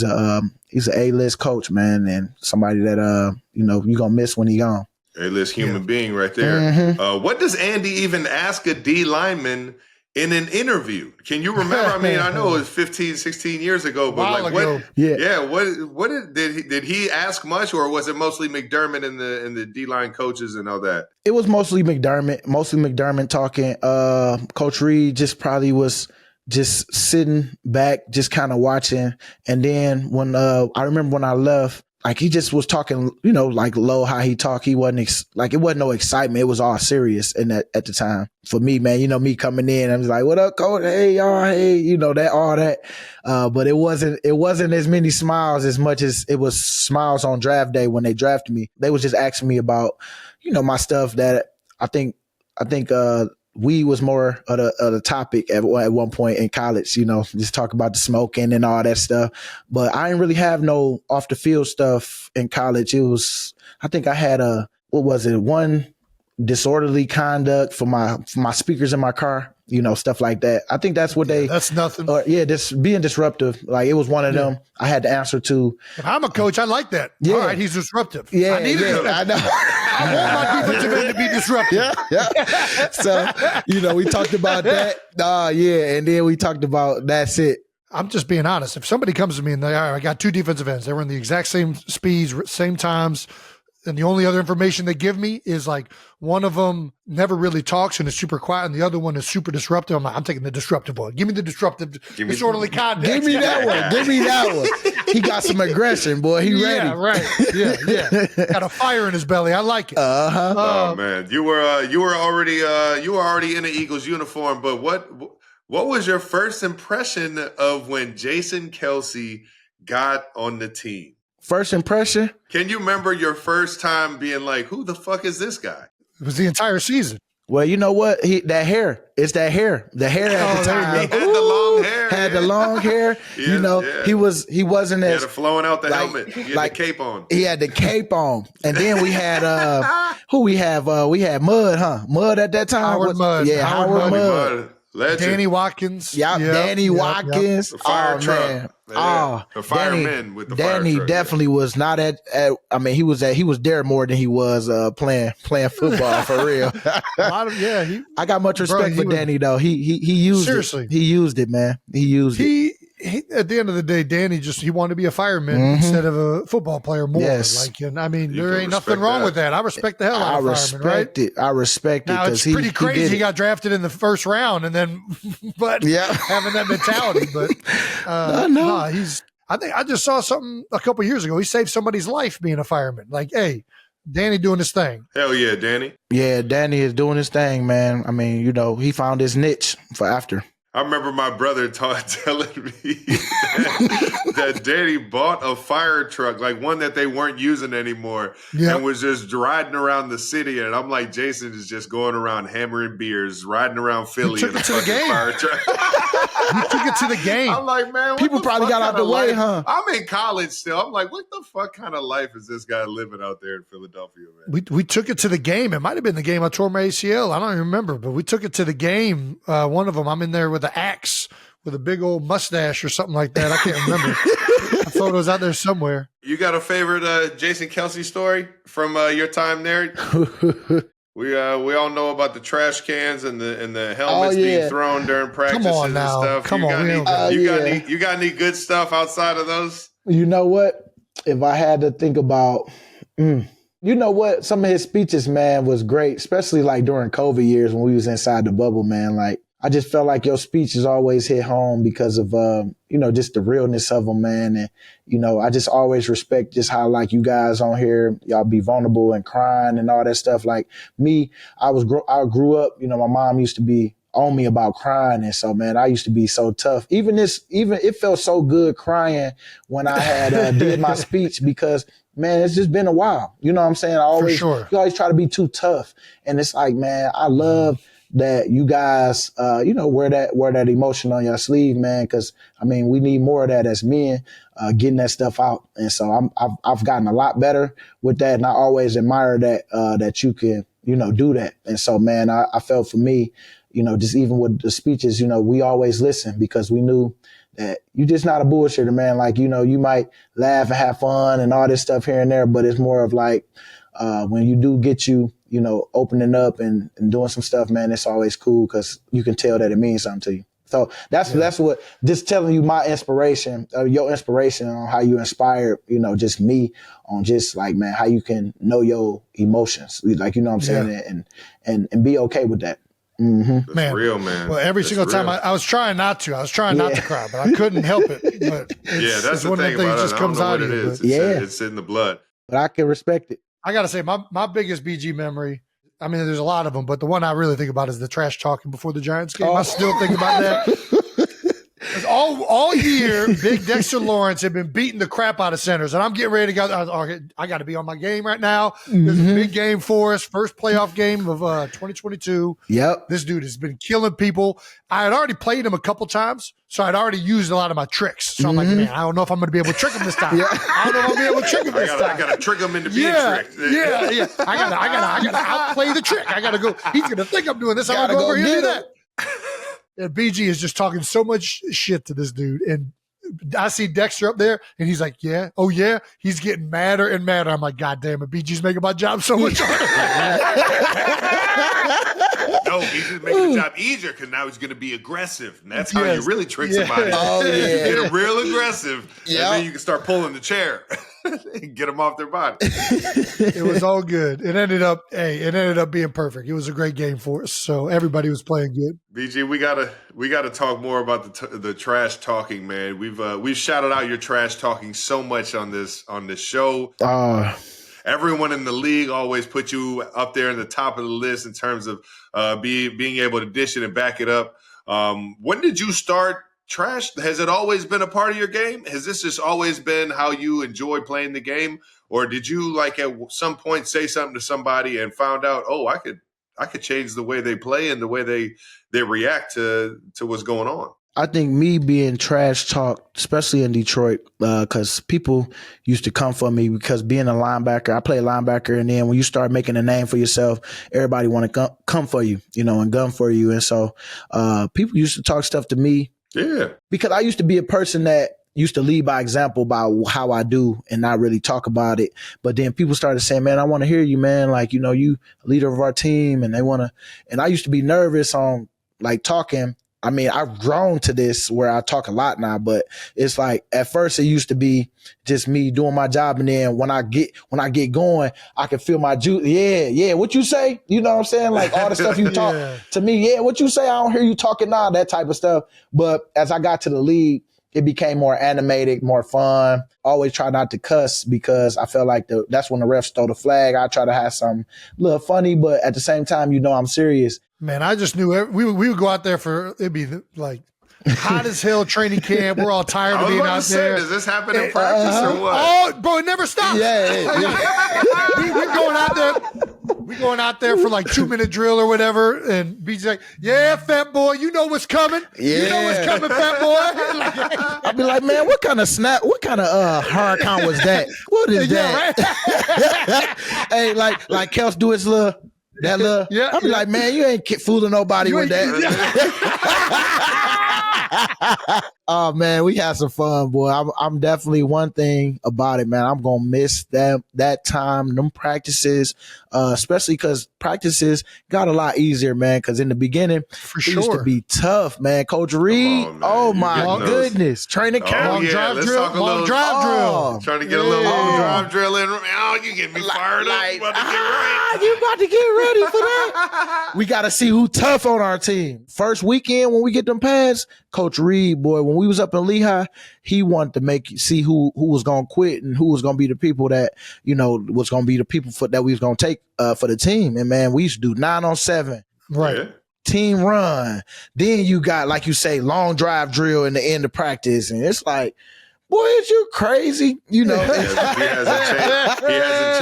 an A-list coach, man, and somebody that you're gonna miss when he's gone. A-list human being right there. Mm-hmm. What does Andy even ask a D lineman in an interview? Can you remember? I mean, I know it was 15, 16 years ago, but what did he ask much, or was it mostly McDermott and the D-line coaches and all that? It was mostly McDermott talking. Coach Reid just probably was just sitting back, just kind of watching. And then when I remember when I left, like he just was talking, like low, how he talked. He wasn't it wasn't no excitement. It was all serious at the time. For me, man, me coming in, I was like, "What up, coach? Hey, y'all, hey," that, all that. But it wasn't as many smiles as much as it was smiles on draft day when they drafted me. They was just asking me about, my stuff that I think weed was more of the topic at one point in college, just talk about the smoking and all that stuff. But I didn't really have no off the field stuff in college. It was, I think I had one disorderly conduct for my speakers in my car, stuff like that. I think that's what that's nothing. Just being disruptive. Like it was one of them I had to answer to. If I'm a coach, I like that. Yeah. All right, he's disruptive. Yeah, I know. I want my defensive end to be disruptive. Yeah. So, we talked about that. And then we talked about that's it. I'm just being honest. If somebody comes to me and I got 2 defensive ends, they were in the exact same speeds, same times, and the only other information they give me is like one of them never really talks and is super quiet, and the other one is super disruptive. I'm like, I'm taking the disruptive one. Give me the disruptive, disorderly conduct. Give me that one. Give me that one. He got some aggression, boy. He ready. Yeah, right. Yeah. Got a fire in his belly. I like it. Oh man, you were already in the Eagles uniform. But what was your first impression of when Jason Kelce got on the team? First impression? Can you remember your first time being like, who the fuck is this guy? It was the entire season. Well, you know what? That hair. It's that hair. The hair at the time. He had the long hair. had the long hair. He wasn't as he had it flowing out the helmet. He had the cape on. He had the cape on, and then we had who we have? We had Mud, huh? Mud at that time. Howard Mudd. Yeah, Howard Mudd. Legend. Danny Watkins. Yep, Danny Watkins. The fire truck. Man. The firemen with the Danny fire truck. definitely was not at he was there more than he was playing football for real. I got much respect for Danny though. He used seriously. He used it, man. He used it. He, at the end of the day, Danny he wanted to be a fireman instead of a football player more. Yes. There ain't nothing wrong with that. I respect the hell out of fireman, right? I respect it. Now, it's pretty crazy he got drafted in the first round and then, having that mentality. But I just saw something a couple years ago. He saved somebody's life being a fireman. Like, hey, Danny doing his thing. Hell yeah, Danny. Yeah, Danny is doing his thing, man. I mean, he found his niche for after. I remember my brother telling me that Danny bought a fire truck, like one that they weren't using anymore, and was just riding around the city. And I'm like, Jason is just going around hammering beers, riding around Philly in a fucking fire truck. He took it to the game. I'm like, man, people probably got out the way, huh? I'm in college still. I'm like, what the fuck kind of life is this guy living out there in Philadelphia, man? We took it to the game. It might have been the game I tore my ACL. I don't even remember, but we took it to the game. One of them, I'm in there with an axe with a big old mustache or something like that. I can't remember. The photo's out there somewhere. You got a favorite Jason Kelce story from your time there? We all know about the trash cans and the helmets being thrown during practices and stuff. Come on, you got any good stuff outside of those? You know what? If I had to think about, you know what? Some of his speeches, man, was great, especially like during COVID years when we was inside the bubble, man. Like, I just felt like your speeches always hit home because of, just the realness of them, man. And, I just always respect just how, like, you guys on here, y'all be vulnerable and crying and all that stuff. Like me, I grew up, my mom used to be on me about crying. And so, man, I used to be so tough. Even it felt so good crying when I had did my speech because, man, it's just been a while. You know what I'm saying? You always try to be too tough. And it's like, man, I love that you guys, wear that emotion on your sleeve, man. Cause I mean, we need more of that as men, getting that stuff out. And so I've gotten a lot better with that. And I always admire that you can, do that. And so, man, I felt for me, just even with the speeches, we always listen because we knew that you just not a bullshitter, man. Like, you might laugh and have fun and all this stuff here and there, but it's more of like, when you do get opening up and doing some stuff, man, it's always cool because you can tell that it means something to you. So that's what, just telling you my inspiration, your inspiration on how you inspired, just me on just like, man, how you can know your emotions, like, what I'm saying, and be okay with that. Mm-hmm. That's real, man. Well, every single time I was trying not to. I was trying not to cry, but I couldn't help it. But that's the thing about it. Just comes out of you. It's in the blood. But I can respect it. I got to say, my biggest BG memory, I mean, there's a lot of them, but the one I really think about is the trash talking before the Giants game. I still think about that. All year, Big Dexter Lawrence had been beating the crap out of centers, and I'm getting ready to go. I got to be on my game right now. There's a big game for us, first playoff game of 2022. Yep. This dude has been killing people. I had already played him a couple times, so I'd already used a lot of my tricks. So I'm like, man, I don't know if I'm going to be able to trick him this time. I don't know if I'm going to be able to trick him this time. I got to trick him into being tricked. Yeah. I got to outplay the trick. I got to go. He's going to think I'm doing this. I'm going to go over here and do that. And BG is just talking so much shit to this dude. And I see Dexter up there, and he's like, yeah, oh, yeah. He's getting madder and madder. I'm like, God damn it, BG's making my job so much harder. No, he's just making the job easier because now he's going to be aggressive. And that's how you really trick somebody. Oh, yeah. You get him real aggressive, and then you can start pulling the chair and get them off their body. It was all good. It ended up being perfect. It was a great game for us. So everybody was playing good. BG, we gotta talk more about the trash talking, man. We've shouted out your trash talking so much on this show. Everyone in the league always put you up there in the top of the list in terms of being able to dish it and back it up. When did you start trash? Has it always been a part of your game? Has this just always been how you enjoy playing the game? Or did you like at some point say something to somebody and found out, oh, I could change the way they play and the way they react to what's going on? I think me being trash talked, especially in Detroit, because people used to come for me because being a linebacker, I play linebacker, and then when you start making a name for yourself, everybody want to come for you, and gun for you. And so people used to talk stuff to me. Yeah. Because I used to be a person that used to lead by example by how I do and not really talk about it. But then people started saying, man, I want to hear you, man. Like, you leader of our team, and and I used to be nervous on like talking. I mean, I've grown to this where I talk a lot now, but it's like at first it used to be just me doing my job, and then when I get going, I can feel my juice. Yeah, what you say? You know what I'm saying? Like all the stuff you talk to me. Yeah, what you say? I don't hear you talking now. That type of stuff. But as I got to the league, it became more animated, more fun. Always try not to cuss because I felt like that's when the refs stole the flag. I try to have something a little funny, but at the same time, I'm serious. Man, I just knew we would go out there it'd be like hot as hell training camp. We're all tired of being out there. Does this happen in practice or what? Oh, bro, it never stops. Yeah. We're going out there. We're going out there for like 2-minute drill or whatever, and BJ's like, "Yeah, fat boy, you know what's coming. Yeah. You know what's coming, fat boy." I'd be like, man, what kind of hard count was that? What is that? Right? Hey, like Kelce do his little. I'll be like, man, you ain't fooling nobody with that. Oh man, we had some fun, boy. I'm definitely one thing about it, man. I'm gonna miss that time, them practices, especially because practices got a lot easier, man. Because in the beginning, it used to be tough, man. Coach Reid, oh my goodness, training camp, long drive drill, trying to get a little long drive drill in. Oh, you get me fired up. You about to get ready for that? We got to see who tough on our team. First weekend when we get them pads, Coach Reid, boy, when we was up in Lehigh, he wanted to see who was going to quit and who was going to be the people that, was going to be the people that we was going to take for the team. And man, we used to do 9-on-7. Right. Yeah. Team run. Then you got, like you say, long drive drill in the end of practice. And it's like, boy, is you crazy? He hasn't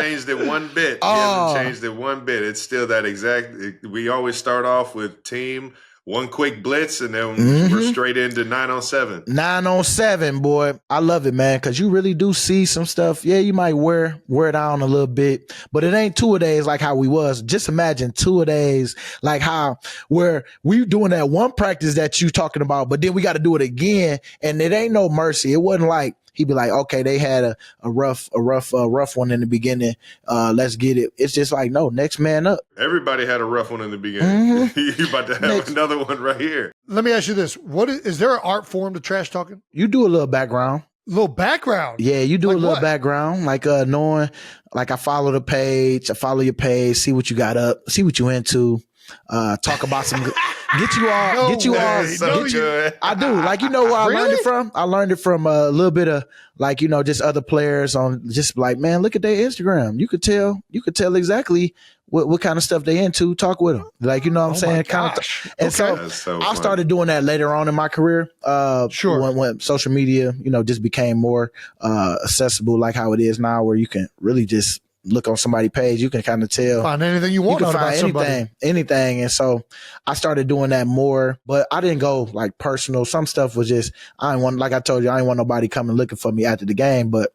changed it one bit. It's still that exact. We always start off with team, one quick blitz, and then we're straight into 9-on-7. 9-on-7, boy. I love it, man, because you really do see some stuff. Yeah, you might wear it down a little bit, but it ain't 2-a-days like how we was. Just imagine 2-a-days like how where we doing that one practice that you talking about, but then we got to do it again, and it ain't no mercy. It wasn't like he'd be like, okay, they had a rough one in the beginning. Let's get it. It's just like, no, next man up. Everybody had a rough one in the beginning. You're about to have another one right here. Let me ask you this. Is there an art form to trash talking? You do a little background. Little background? Yeah, you do like a little what? Background. Like knowing, like I follow the page, I follow your page, see what you got up, see what you into. Talk about some get you all I do, like, where I learned it from. I learned it from a little bit of like, just other players on, just like, man, look at their Instagram. You could tell exactly what kind of stuff they into. Talk with them, like, what I'm saying, kind of. And so I started doing that later on in my career. Sure. When social media, just became more accessible, like how it is now, where you can really just look on somebody's page, you can kind of tell. Find anything you want. You can find anything. And so I started doing that more, but I didn't go like personal. Some stuff was just, like I told you, I didn't want nobody coming looking for me after the game. But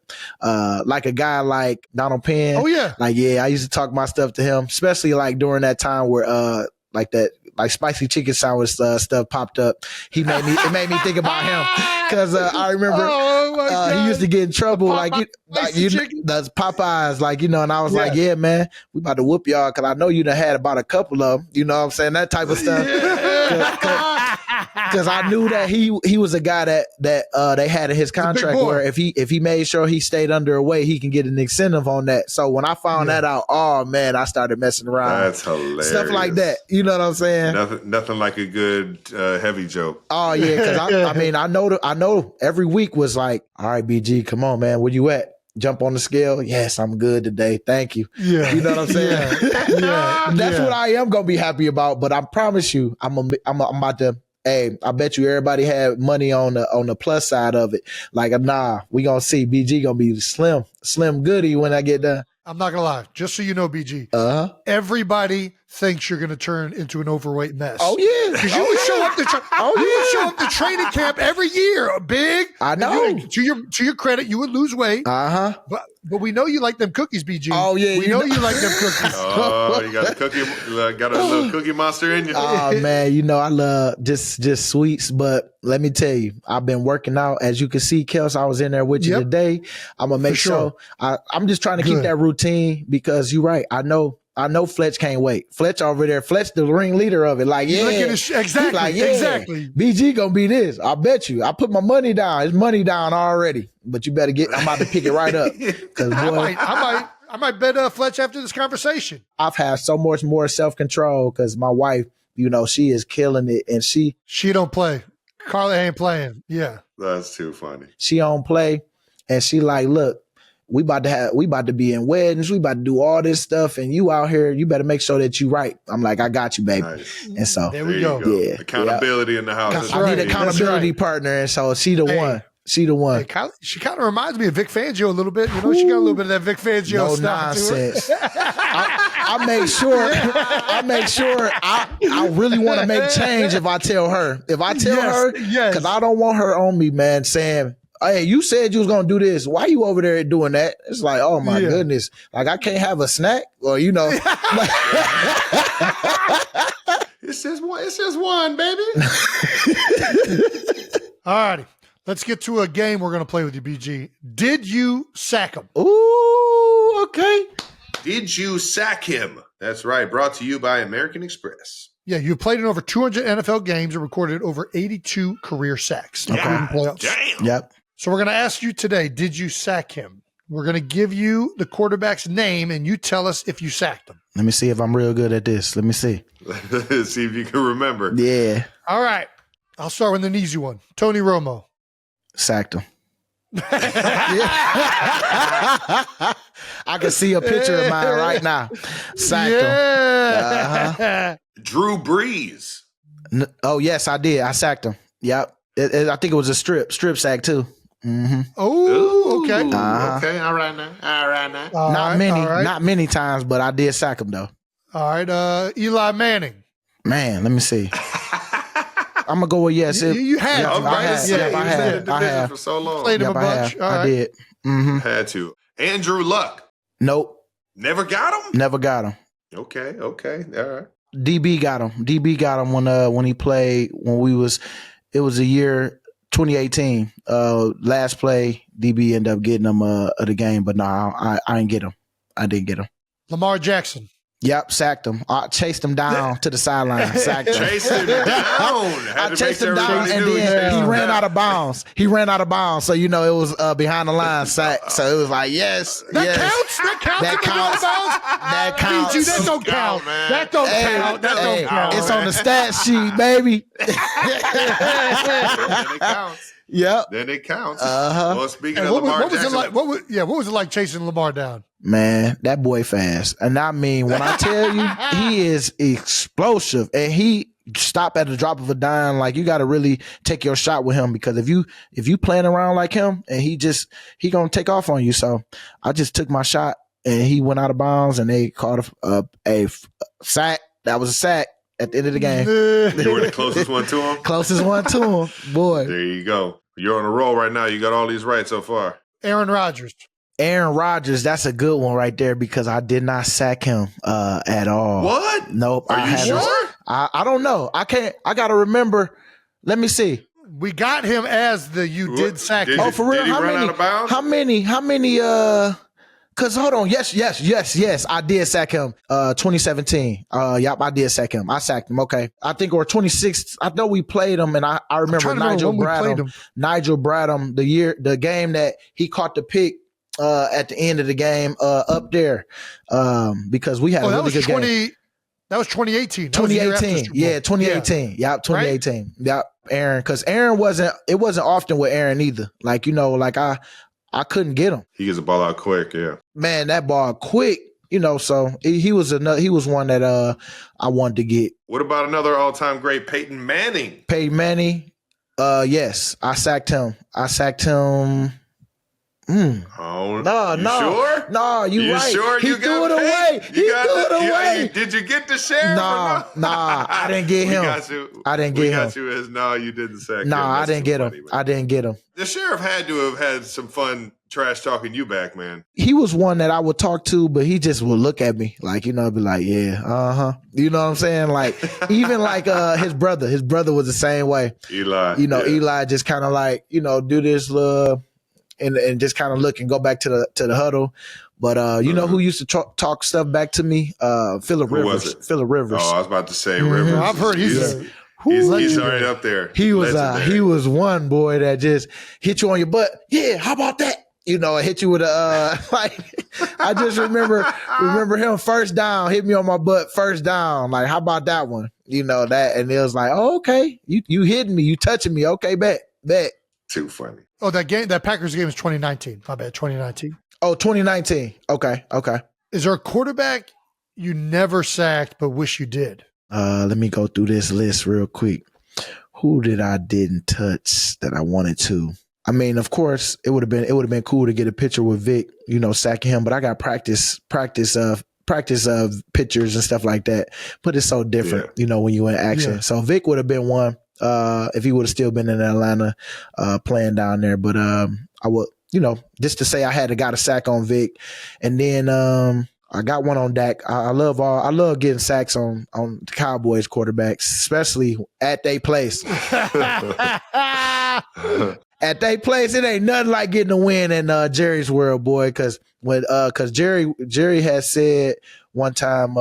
like a guy like Donald Penn. Oh, yeah. Like, yeah, I used to talk my stuff to him, especially like during that time where like that, like spicy chicken sandwich stuff popped up. It made me think about him because I remember he used to get in trouble the Popeyes, like, and I was like, yeah, man, we about to whoop y'all because I know you done had about a couple of them. You know what I'm saying? That type of stuff. Because I knew that he was a guy that they had in his contract where if he made sure he stayed under a weight, he can get an incentive on that. So when I found that out, oh man, I started messing around. That's hilarious. Stuff like that. You know what I'm saying? Nothing like a good heavy joke. Oh yeah, because I know every week was like, all right, BG, come on, man, where you at? Jump on the scale. Yes, I'm good today. Thank you. Yeah. You know what I'm saying? That's what I am gonna be happy about. But I promise you, I'm about to. Hey, I bet you everybody had money on the plus side of it. Like, nah, we gonna see BG gonna be slim goody when I get done. I'm not gonna lie. Just so you know, BG, Uh-huh. everybody thinks you're going to turn into an overweight mess. Oh yeah, because you would show up to training camp every year, big. I know. To your credit, you would lose weight. But we know you like them cookies, BG. Oh yeah, we know you like them cookies. Oh, you got a cookie, got a little cookie monster in you. Oh man, I love just sweets. But let me tell you, I've been working out. As you can see, Kels, I was in there with you today. I'm gonna make sure. I'm just trying to keep that routine because you're right. I know Fletch can't wait. Fletch over there. Fletch the ring leader of it. Like, yeah. Exactly. Like, yeah, exactly. BG gonna be this. I bet you. I put my money down. It's money down already. But you better I'm about to pick it right up. Cause boy, I might bet Fletch after this conversation. I've had so much more self-control because my wife, she is killing it. And she don't play. Carla ain't playing. Yeah. That's too funny. She don't play. And she like, look, we about to be in weddings. We about to do all this stuff. And you out here, you better make sure that you right. I'm like, I got you, baby. Nice. And so there we go. Yeah. Accountability in the house. I need an accountability partner. And so she the one. She the one. Hey, she kind of reminds me of Vic Fangio a little bit. She got a little bit of that Vic Fangio stuff. No nonsense. I make sure I really want to make change if I tell her. If I tell her, because I don't want her on me, man, saying, hey, you said you was going to do this. Why you over there doing that? It's like, oh my goodness. Like I can't have a snack or, It's just one, baby. All righty. Let's get to a game we're going to play with you, BG. Did you sack him? Ooh, okay. Did you sack him? That's right. Brought to you by American Express. Yeah, you've played in over 200 NFL games and recorded over 82 career sacks, including playoffs. Damn. Yep. So we're going to ask you today, did you sack him? We're going to give you the quarterback's name, and you tell us if you sacked him. Let me see if I'm real good at this. Let me see. See if you can remember. Yeah. All right. I'll start with an easy one. Tony Romo. Sacked him. I can see a picture of mine right now. Sacked him. Uh-huh. Drew Brees. Oh, yes, I did. I sacked him. Yep. I think it was a strip sack too. Mm-hmm. Oh, okay. Okay. All right now. Not many times, but I did sack him though. All right. Eli Manning. Man, let me see. I'm gonna go with yes. You have. I have for so long. Played him a bunch. I did. Mm-hmm. Had to. Andrew Luck. Nope. Never got him. Never got him. Okay. All right. DB got him. DB got him when he played it was the year 2018. Last play, DB ended up getting him the game, but no, I didn't get him. I didn't get him. Lamar Jackson. Yep, sacked him. I chased him down to the sideline. Sacked him. Chased him down. I chased him down, and then he ran out of bounds. So, it was behind the line sack. So it was like, yes. That counts? That counts. BG, that don't count. Man. That don't count. That don't count. It's on the stat sheet, baby. Then it counts. Yep. Then it counts. Uh-huh. Well, speaking of Lamar Jackson. What was it like chasing Lamar down? Man, that boy fast. And I mean, when I tell you, he is explosive and he stop at the drop of a dime. Like you got to really take your shot with him because if you playing around like him and he going to take off on you. So I just took my shot and he went out of bounds and they caught a sack. That was a sack at the end of the game. You were the closest one to him? Closest one to him, boy. There you go. You're on a roll right now. You got all these right so far. Aaron Rodgers, that's a good one right there because I did not sack him at all. What? Nope. Are you sure? I don't know. I got to remember. Let me see. We got him as you did sack him. Oh, for real? Did he run out of bounds? How many? Because hold on. Yes. I did sack him. 2017. Yep, I did sack him. I sacked him. Okay. I think or 26. I know we played him, and I remember Nigel Bradham. The game that he caught the pick at the end of the game up there because we had a really good game. That was 2018. 2018. Yeah, 2018. Yeah. Yep, 2018. Right? Yep, Aaron. Because Aaron it wasn't often with Aaron either. Like, I couldn't get him. He gets the ball out quick, yeah. Man, that ball quick, so he was one that I wanted to get. What about another all-time great, Peyton Manning? Yes, I sacked him. Oh, no. Sure? sure? No, you right. Sure He you threw it got away. paid? He threw it away. Did you get the sheriff? Nah, I didn't get him. I didn't get him. We got you as no, you didn't sack him. Nah, I That's didn't too get funny, him. man. I didn't get him. The sheriff had to have had some fun trash talking you back, man. He was one that I would talk to, but he just would look at me like, you know, be like, yeah, you know what I'm saying? Like, even like his brother was the same way. Eli, you know, Eli just kind of like, you know, do this and just kind of look and go back to the huddle. But you know who used to talk stuff back to me? Philip Rivers. Philip Rivers. Oh, I was about to say Rivers. I've heard he's already up there. He was one boy that just hit you on your butt. Yeah, how about that? You know, I hit you with a like. I just remember him first down, hit me on my butt first down. Like, how about that one? You know that, and it was like, oh, okay, you hitting me, you touching me, okay, bet. Too funny. Oh, that Packers game is 2019. My bad, 2019. Oh, 2019. Okay. Is there a quarterback you never sacked but wish you did? Let me go through this list real quick. Who didn't touch that I wanted to? I mean, of course, it would have been cool to get a picture with Vic, you know, sacking him, but I got practice of pictures and stuff like that. But it's so different, you know, when you in action. Yeah. So Vic would have been one if he would have still been in Atlanta playing down there. But I would, you know, just to say I got a sack on Vic, and then I got one on Dak. I love getting sacks on the Cowboys quarterbacks, especially at their place. At their place, it ain't nothing like getting a win in Jerry's world, boy. Because Jerry has said one time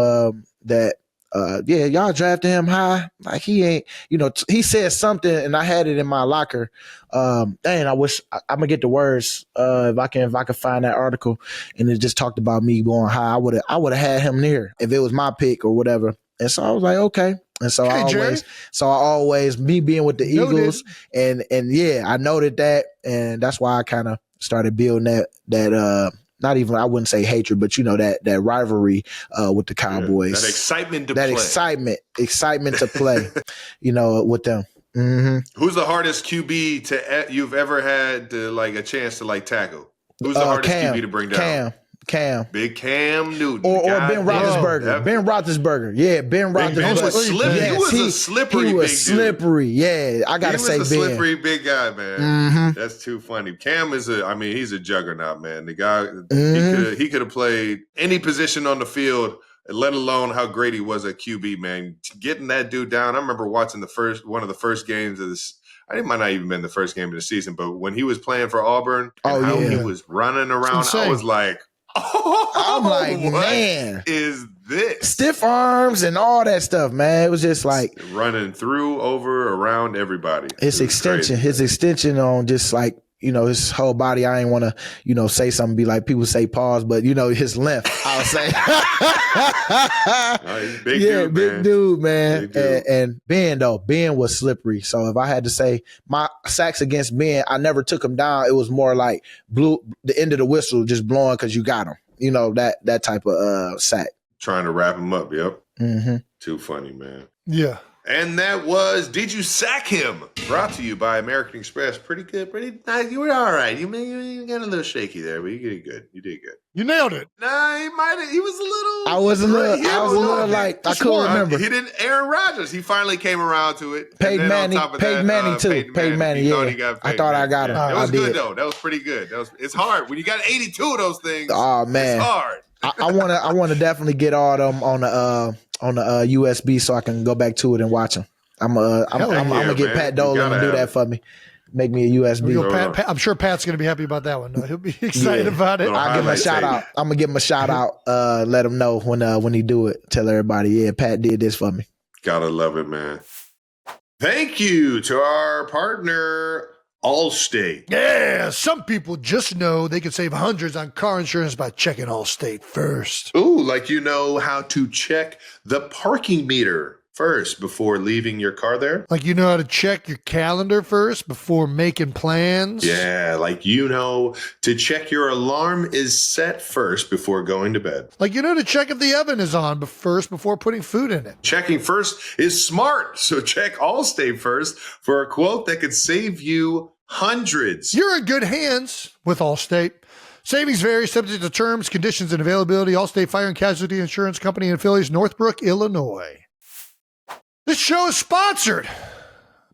that y'all drafted him high. Like, he ain't, you know, he said something, and I had it in my locker. I wish I'm gonna get the words if I can find that article, and it just talked about me going high. I would have had him near if it was my pick or whatever. And so I was like, okay. And so I always me being with the Eagles, and yeah, I noted that, and that's why I kind of started building that not even, I wouldn't say hatred, but you know, that rivalry with the Cowboys. That excitement to play. Excitement to play, you know, with them. Mm-hmm. Who's the hardest QB you've ever had to like a chance to like tackle? Who's the hardest QB to bring down? Cam. Big Cam Newton. Or Ben Roethlisberger. Yep. Ben Roethlisberger. Yeah, Ben Roethlisberger. Ben was slippery. Yes, he was a slippery he was big slippery. Dude. Yeah, I got to say Ben. He was a slippery big guy, man. Mm-hmm. That's too funny. Cam is he's a juggernaut, man. The guy, he could have played any position on the field, let alone how great he was at QB, man. Getting that dude down. I remember watching one of the first games of this. It might not even been the first game of the season, but when he was playing for Auburn and how he was running around, I was like, I'm like, man, is this stiff arms and all that stuff, man? It was just like running through, over, around everybody. His extension on just like, you know, his whole body. I ain't want to, you know, say something, be like people say pause, but you know, his length, I would say. He's big dude, man. Big dude. And Ben was slippery. So if I had to say my sacks against Ben, I never took him down. It was more like the end of the whistle just blowing because you got him. You know, that type of sack. Trying to wrap him up. Yep. Mm-hmm. Too funny, man. Yeah. And that was Did You Sack Him? Brought to you by American Express. Pretty good, pretty nice. You were all right. You got a little shaky there, but you did good. You did good. You nailed it. Nah, he was a little. I was a little like, I couldn't remember. He didn't. Aaron Rodgers. He finally came around to it. Peyton Manning too. Peyton Manning. Yeah. I thought I got him. It was good though. That was pretty good. It's hard when you got 82 of those things. Oh man, it's hard. I want to definitely get all of them on the USB so I can go back to it and watch them. I'm gonna get Pat Dolan to do that for me. Make me a USB. I'm sure Pat's gonna be happy about that one. He'll be excited about it. I'll give him a shout out. I'm gonna give him a shout out. Let him know when he do it. Tell everybody, yeah, Pat did this for me. Gotta love it, man. Thank you to our partner, Allstate. Yeah, some people just know they can save hundreds on car insurance by checking Allstate first. Ooh, like you know how to check the parking meter first before leaving your car there? Like you know how to check your calendar first before making plans? Yeah, like you know to check your alarm is set first before going to bed. Like you know to check if the oven is on first before putting food in it. Checking first is smart, so check Allstate first for a quote that could save you hundreds. You're in good hands with Allstate. Savings vary, subject to terms, conditions, and availability. Allstate Fire and Casualty Insurance Company in Phillies, Northbrook, Illinois. This show is sponsored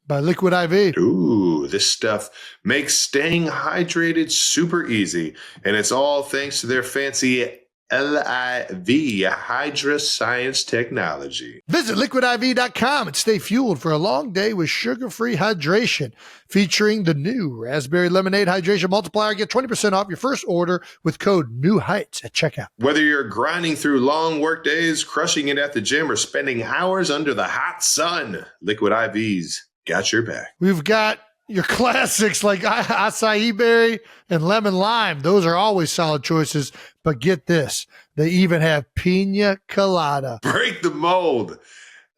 by Liquid IV. Ooh, this stuff makes staying hydrated super easy. And it's all thanks to their fancy LIV, Hydra Science Technology. Visit liquidiv.com and stay fueled for a long day with sugar-free hydration. Featuring the new Raspberry Lemonade Hydration Multiplier. Get 20% off your first order with code NEWHEIGHTS at checkout. Whether you're grinding through long work days, crushing it at the gym, or spending hours under the hot sun, Liquid IV's got your back. We've got your classics like acai berry and lemon lime. Those are always solid choices. But get this, they even have pina colada. Break the mold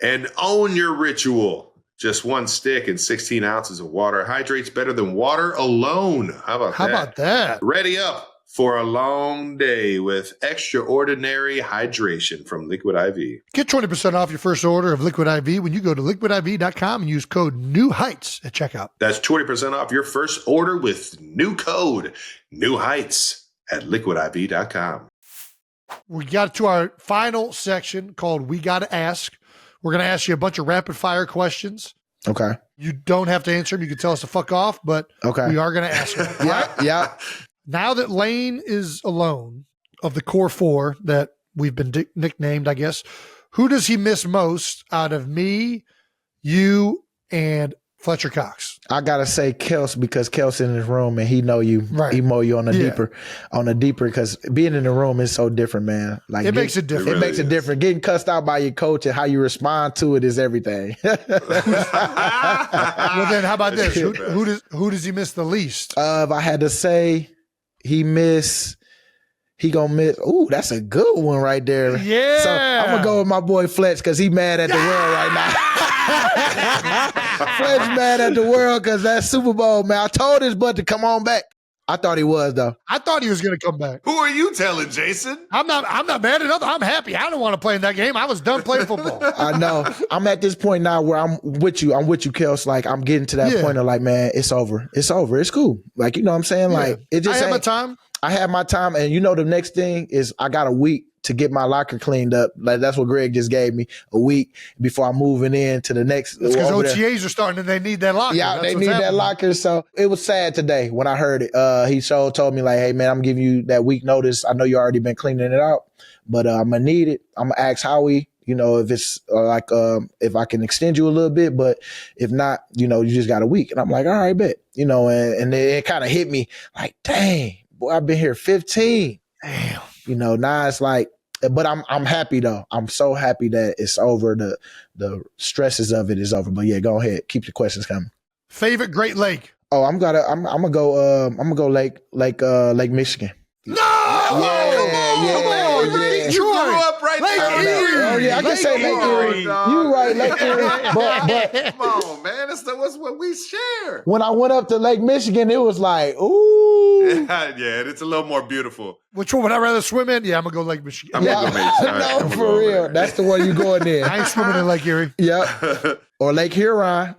and own your ritual. Just one stick and 16 ounces of water hydrates better than water alone. How about that? Ready up for a long day with extraordinary hydration from Liquid IV. Get 20% off your first order of Liquid IV when you go to liquidiv.com and use code NEWHEIGHTS at checkout. That's 20% off your first order with new code NEWHEIGHTS at liquidiv.com. We got to our final section called We Gotta Ask. We're going to ask you a bunch of rapid fire questions. Okay. You don't have to answer them. You can tell us to fuck off, but we are going to ask them. Yeah. Now that Lane is alone of the core four that we've been nicknamed, I guess, who does he miss most out of me, you, and Fletcher Cox? I gotta say Kelce, because Kelce in his room and he know you. Right. He know you on a deeper, because being in the room is so different, man. Like it makes it different. It really makes it different. Getting cussed out by your coach and how you respond to it is everything. Well, then how about this? Who does he miss the least? If I had to say, he gonna miss. Ooh, that's a good one right there. Yeah. So I'm gonna go with my boy Fletch because he mad at the world right now. Fletch mad at the world because that Super Bowl, man. I told his butt to come on back. I thought he was, though. I thought he was going to come back. Who are you telling, Jason? I'm not mad at nothing. I'm happy. I don't want to play in that game. I was done playing football. I know. I'm at this point now where I'm with you. I'm with you, Kels. Like, I'm getting to that point of like, man, it's over. It's over. It's cool. Like, you know what I'm saying? Like, it just I had my time. I had my time. And you know, the next thing is I got a week to get my locker cleaned up. Like, that's what Greg just gave me, a week before I'm moving in to the next. It's because OTAs are starting and they need that locker. Yeah, they need that locker. So it was sad today when I heard it. He told me like, hey man, I'm giving you that week notice. I know you already been cleaning it out, but I'm gonna need it. I'm gonna ask Howie, you know, if it's if I can extend you a little bit, but if not, you know, you just got a week. And I'm like, all right, bet. You know, and it kind of hit me like, dang, boy, I've been here 15. Damn. You know, now it's like, but I'm happy though. I'm so happy that it's over. The stresses of it is over. But yeah, go ahead. Keep the questions coming. Favorite Great Lake? Oh, I'm gonna go Lake Michigan. No! You grew up right there. Oh yeah, I can say Lake Erie. You right, Lake Erie. But come on, man, that's what we share. When I went up to Lake Michigan, it was like, ooh. Yeah, it's a little more beautiful. Which one would I rather swim in? Yeah, I'm gonna go Lake Michigan. No, for real. That's the one you going in. I ain't swimming in Lake Erie. Yeah. Or Lake Huron.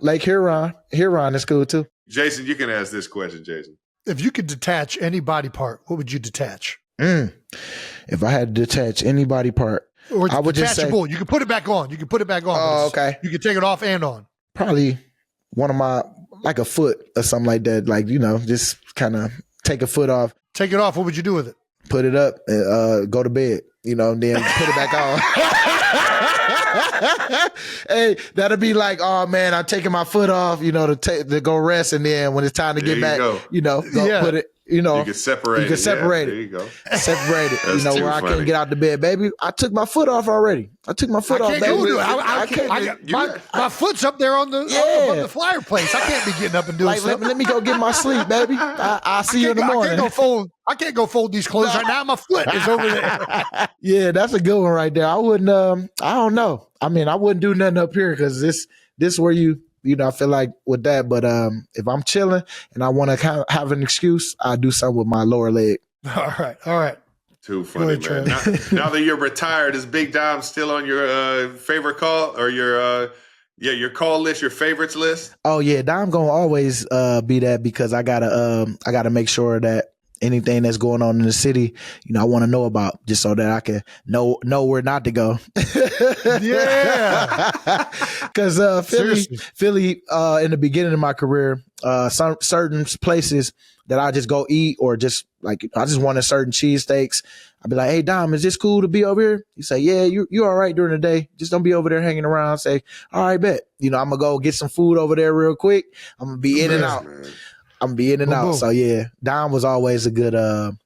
Huron is cool too. Jason, you can ask this question, Jason. If you could detach any body part, what would you detach? If I had to detach any body part, or I would just say, you can put it back on. Oh, okay. You can take it off and on. Probably one of my, like a foot or something like that. Like, you know, just kind of take a foot off. Take it off. What would you do with it? Put it up and go to bed, you know, and then put it back on. Hey, that'll be like, oh man, I'm taking my foot off, you know, to go rest, and then when it's time to get back, you know, put it. You know, you can separate it. Separate it. There you go. Separate it. You know, where I can't get out the bed, baby. I took my foot off already. I took my foot off, baby. My foot's up there on the fireplace. I can't be getting up and doing something. Let me go get my sleep, baby. I'll see you in the morning. I can't go fold these clothes right now. My foot is over there. Yeah, that's a good one right there. I wouldn't. I don't know. I mean, I wouldn't do nothing up here because this is where you know, I feel like with that, but if I'm chilling and I want to have an excuse, I do something with my lower leg. All right. Too funny, man. Now that you're retired, is Big Dom still on your favorite call or your call list, your favorites list? Oh yeah, Dom gonna always be that because I gotta make sure that anything that's going on in the city, I want to know about, just so that I can know where not to go. Yeah. Because Philly, in the beginning of my career, some certain places that I just go eat, or just like, I just wanted certain cheesesteaks. I'd be like, hey, Dom, is this cool to be over here? You say, yeah, you all right during the day. Just don't be over there hanging around. Say, all right, bet. I'm going to go get some food over there real quick. I'm going to be in and out. I'm going to be in and out. Boom. So, yeah, Dom was always a good,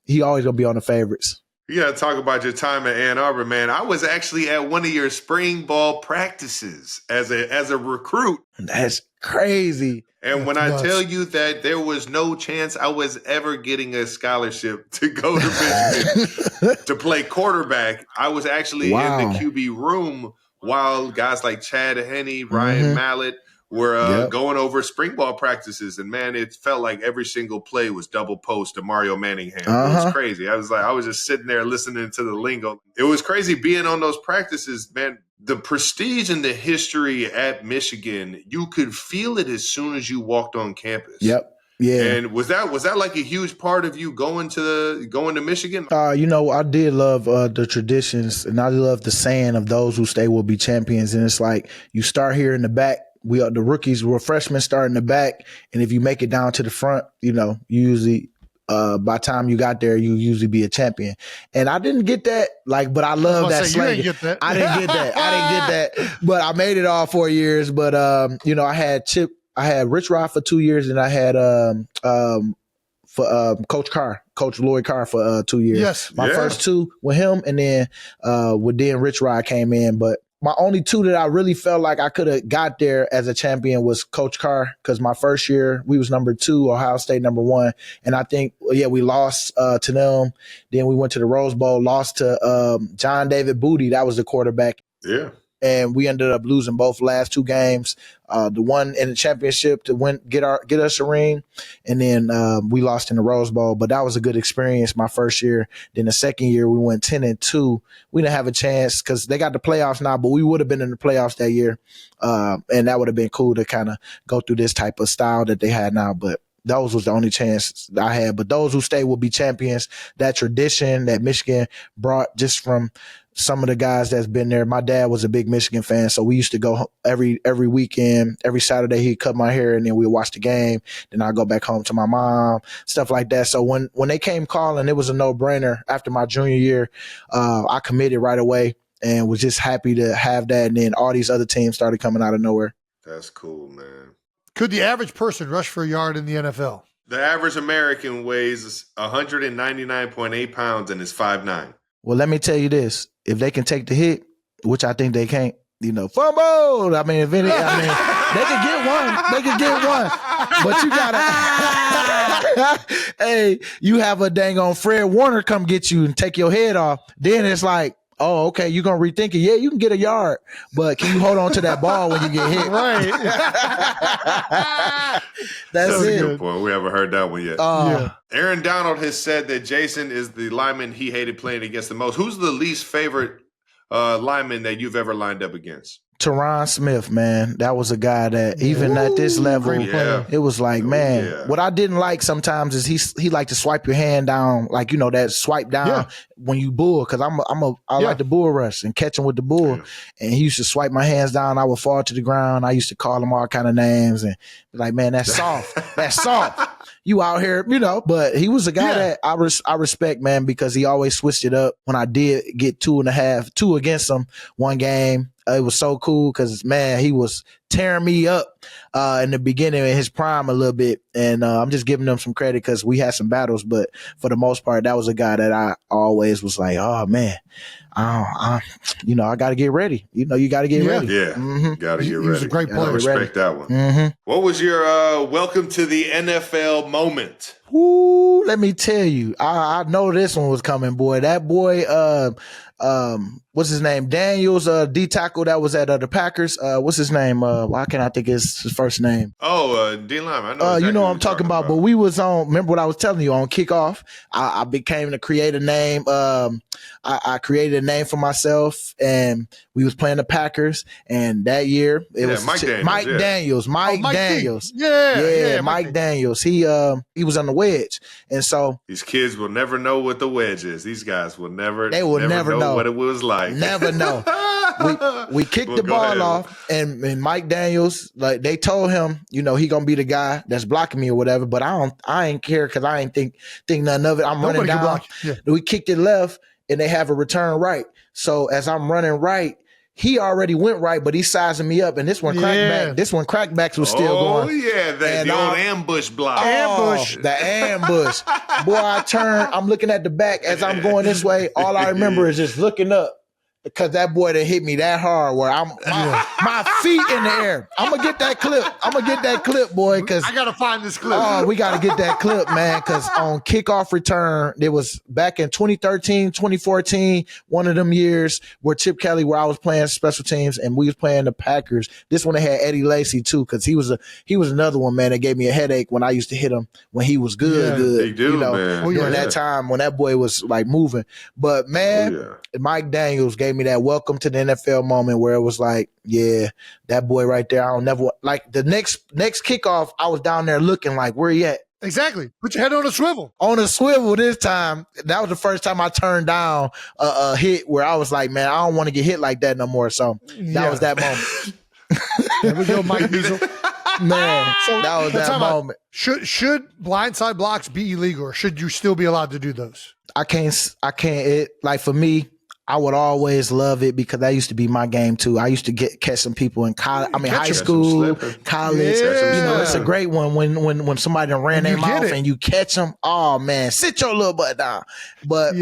he always going to be on the favorites. You got to talk about your time at Ann Arbor, man. I was actually at one of your spring ball practices as a recruit. That's crazy. And when I tell you that there was no chance I was ever getting a scholarship to go to Michigan to play quarterback, I was actually in the QB room while guys like Chad Henne, Ryan Mallett were going over spring ball practices. And, man, it felt like every single play was double post to Mario Manningham. It was crazy. I was just sitting there listening to the lingo. It was crazy being on those practices, man. The prestige and the history at Michigan, you could feel it as soon as you walked on campus. Yep. Yeah. And was that like a huge part of you going to Michigan? I did love the traditions, and I love the saying of those who stay will be champions. And it's like, you start here in the back. The rookies were freshmen start in the back. And if you make it down to the front, you usually by the time you got there, you usually be a champion. And I didn't get that, but I love that slogan. I didn't get that. But I made it all 4 years. But I had Rich Rod for 2 years, and I had Coach Lloyd Carr for 2 years. Yes. My first two with him, and then Rich Rod came in. But my only two that I really felt like I could have got there as a champion was Coach Carr, because my first year we was number 2, Ohio State number 1, and I think we lost to them. Then we went to the Rose Bowl, lost to John David Booty. That was the quarterback. Yeah. And we ended up losing both last 2 games. The one in the championship to get us a ring, and then we lost in the Rose Bowl. But that was a good experience my first year. Then the second year we went 10-2. We didn't have a chance because they got the playoffs now, but we would have been in the playoffs that year, and that would have been cool to kind of go through this type of style that they had now. But those was the only chance I had. But those who stay will be champions. That tradition that Michigan brought just from some of the guys that's been there. My dad was a big Michigan fan, so we used to go every weekend. Every Saturday he'd cut my hair, and then we'd watch the game. Then I'd go back home to my mom, stuff like that. So when they came calling, it was a no-brainer. After my junior year, I committed right away and was just happy to have that. And then all these other teams started coming out of nowhere. That's cool, man. Could the average person rush for a yard in the NFL? The average American weighs 199.8 pounds and is 5'9". Well, let me tell you this. If they can take the hit, which I think they can't, fumble. I mean, they can get one. They can get one. But you gotta, hey, you have a dang on Fred Warner come get you and take your head off. Then it's like, oh, okay, you're going to rethink it. Yeah, you can get a yard, but can you hold on to that ball when you get hit? Right. That's it. A good point. We haven't heard that one yet. Yeah. Aaron Donald has said that Jason is the lineman he hated playing against the most. Who's the least favorite lineman that you've ever lined up against? Teron Smith, man. That was a guy that even at this level, it was like, what I didn't like sometimes is he liked to swipe your hand down, like, that swipe down when you bull, because I like to bull rush and catch him with the bull. And he used to swipe my hands down. I would fall to the ground. I used to call him all kind of names and be like, man, that's soft. That's soft. You out here, but he was a guy that I respect, man, because he always switched it up. When I did get 2 against him one game, it was so cool because, man, he was tearing me up in the beginning in his prime a little bit. And I'm just giving him some credit because we had some battles. But for the most part, that was a guy that I always was like, oh, man, I got to get ready. You got to get ready. Yeah, got to get ready. He was a great player. I respect that one. Mm-hmm. What was your welcome to the NFL moment? Ooh, let me tell you, I know this one was coming, boy. That boy, what's his name? Daniels, D tackle that was at the Packers. What's his name? Why can't I think his first name? D line. I know. Exactly You know what I'm talking about. But we was on. Remember what I was telling you on kickoff? I became to create a name. I created a name for myself, and we was playing the Packers. And that year it was Mike Daniels. Mike Daniels. Yeah, Mike Daniels. He was on the wedge, and so these kids will never know what the wedge is. These guys will never. They will never know what it was like. Never know. We kicked the ball off, and Mike Daniels, like they told him, you know, he gonna be the guy that's blocking me or whatever. But I ain't care because I ain't think nothing of it. I'm running down. Yeah. We kicked it left, and they have a return right. So as I'm running right, he already went right, but he's sizing me up. And this one crackback. This one crackbacks was still going. Oh yeah, the old ambush block. The ambush. Boy, I turn. I'm looking at the back as I'm going this way. All I remember is just looking up. Because that boy that hit me that hard where my feet in the air. I'm going to get that clip, boy. Because I got to find this clip. Oh, we got to get that clip, man. Because on kickoff return, it was back in 2013, 2014, one of them years where Chip Kelly, where I was playing special teams and we was playing the Packers. This one they had Eddie Lacy too, because he was another one, man, that gave me a headache when I used to hit him when he was good. They do, you know, man. During that time when that boy was like moving. But man, Mike Daniels gave me that welcome to the NFL moment where it was like, yeah, that boy right there. I don't never like the next kickoff. I was down there looking like, where he at? Exactly. Put your head on a swivel. On a swivel this time. That was the first time I turned down a hit where I was like, man, I don't want to get hit like that no more. So that was that moment. There we go, Mike Diesel. Man, so that was that moment. Should blindside blocks be illegal, or should you still be allowed to do those? I can't. It like for me, I would always love it because that used to be my game too. I used to catch some people in college. I mean, high school, college. Yeah. You know, it's a great one when somebody ran their mouth and you catch them. Oh man, sit your little butt down. But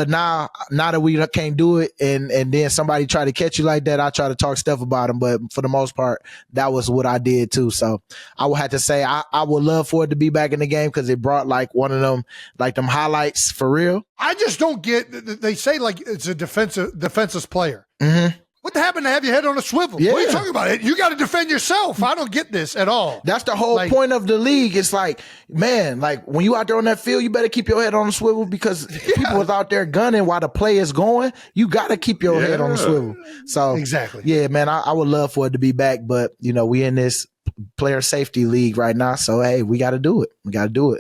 now that we can't do it, and then somebody try to catch you like that, I try to talk stuff about them. But for the most part, that was what I did too. So I would have to say I would love for it to be back in the game because it brought like one of them, like them highlights for real. I just don't get. They say like it's a defenseless player. Mm-hmm. What happened to have your head on a swivel? Yeah. What are you talking about? You got to defend yourself. I don't get this at all. That's the whole point of the league. It's like, man, like when you out there on that field, you better keep your head on a swivel because people was out there gunning while the play is going. You got to keep your head on a swivel. So exactly. Yeah, man, I would love for it to be back, but you know, we in this player safety league right now. So, hey, we got to do it.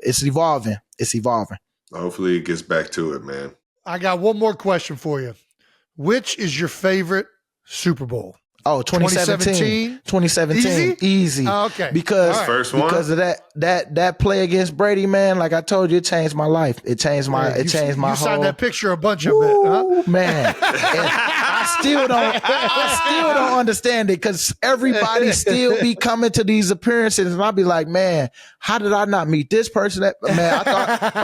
It's evolving. Hopefully it gets back to it, man. I got one more question for you. Which is your favorite Super Bowl? Oh, 2017. 2017. Easy. Oh, okay. Because first one? Because of that play against Brady, man, like I told you, it changed my life. It changed my You signed that picture a bunch of it, huh? Man. I still don't understand it because everybody still be coming to these appearances and I'll be like, man, how did I not meet this person? I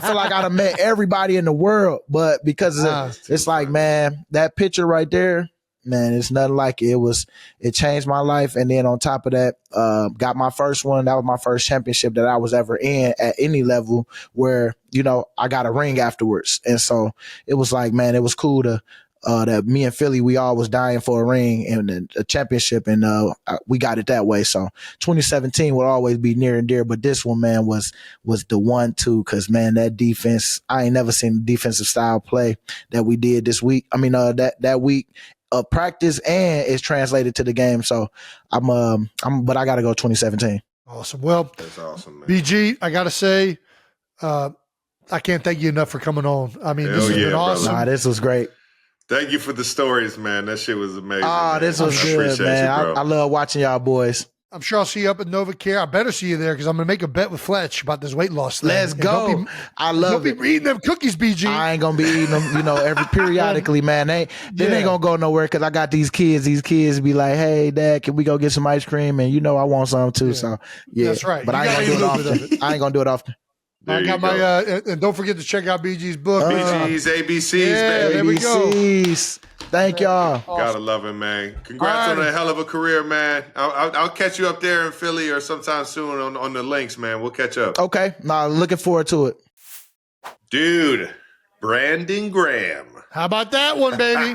feel like I'd have met everybody in the world, but because it's like, man, that picture right there, man, it's nothing like it. It changed my life. And then on top of that, got my first one. That was my first championship that I was ever in at any level where, you know, I got a ring afterwards. And so it was like, man, it was cool to, that me and Philly, we all was dying for a ring and a championship, and we got it that way. So 2017 will always be near and dear, but this one, man, was the one too, because man, that defense, I ain't never seen the defensive style play that we did this week. I mean, that week of practice and it's translated to the game. So but I got to go 2017. Awesome. Well, that's awesome, man. BG, I got to say, I can't thank you enough for coming on. I mean, this has been awesome. Nah, this was great. Thank you for the stories, man. That shit was amazing. This was good, man. I love watching y'all boys. I'm sure I'll see you up at NovaCare. I better see you there because I'm going to make a bet with Fletch about this weight loss thing. Let's go. I love it. Don't be eating them cookies, BG. I ain't going to be eating them, you know, periodically, man. They ain't going to go nowhere because I got these kids. These kids be like, hey, Dad, can we go get some ice cream? And you know I want some too. Yeah. So, yeah. That's right. But I ain't going to do it often. I ain't going to do it often. I got my, and don't forget to check out BG's book. BG's ABCs, baby. There we go. ABCs. Thank y'all. Awesome. Gotta love him, man. Congrats on a hell of a career, man. I'll catch you up there in Philly or sometime soon on the links, man. We'll catch up. Okay. Nah, looking forward to it. Dude, Brandon Graham. How about that one, baby?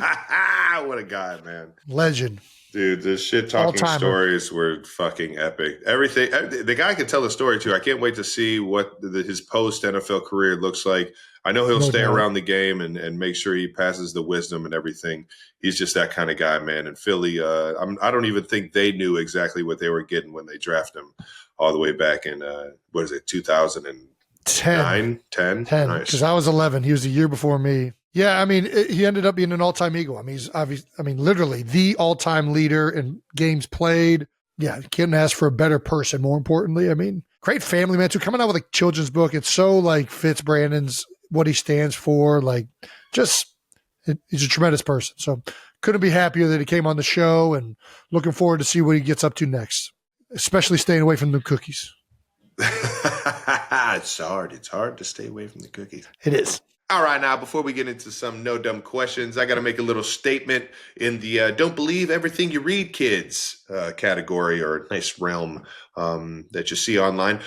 What a guy, man. Legend. Dude, the shit talking stories were fucking epic. Everything. The guy can tell a story too. I can't wait to see what his post NFL career looks like. I know he'll stay around the game and make sure he passes the wisdom and everything. He's just that kind of guy, man. And Philly, I don't even think they knew exactly what they were getting when they drafted him all the way back in, 2010? 10? Nice. Because I was 11. He was a year before me. Yeah, I mean, he ended up being an all-time Eagle. I mean, he's obviously, literally the all-time leader in games played. Yeah, couldn't ask for a better person. More importantly, I mean, great family man too. Coming out with a children's book, it's so like fits Brandon's what he stands for. Like, he's a tremendous person. So couldn't be happier that he came on the show, and looking forward to see what he gets up to next. Especially staying away from the cookies. It's hard. It's hard to stay away from the cookies. It is. All right, now, before we get into some no dumb questions, I got to make a little statement in the don't believe everything you read, kids category or nice realm that you see online.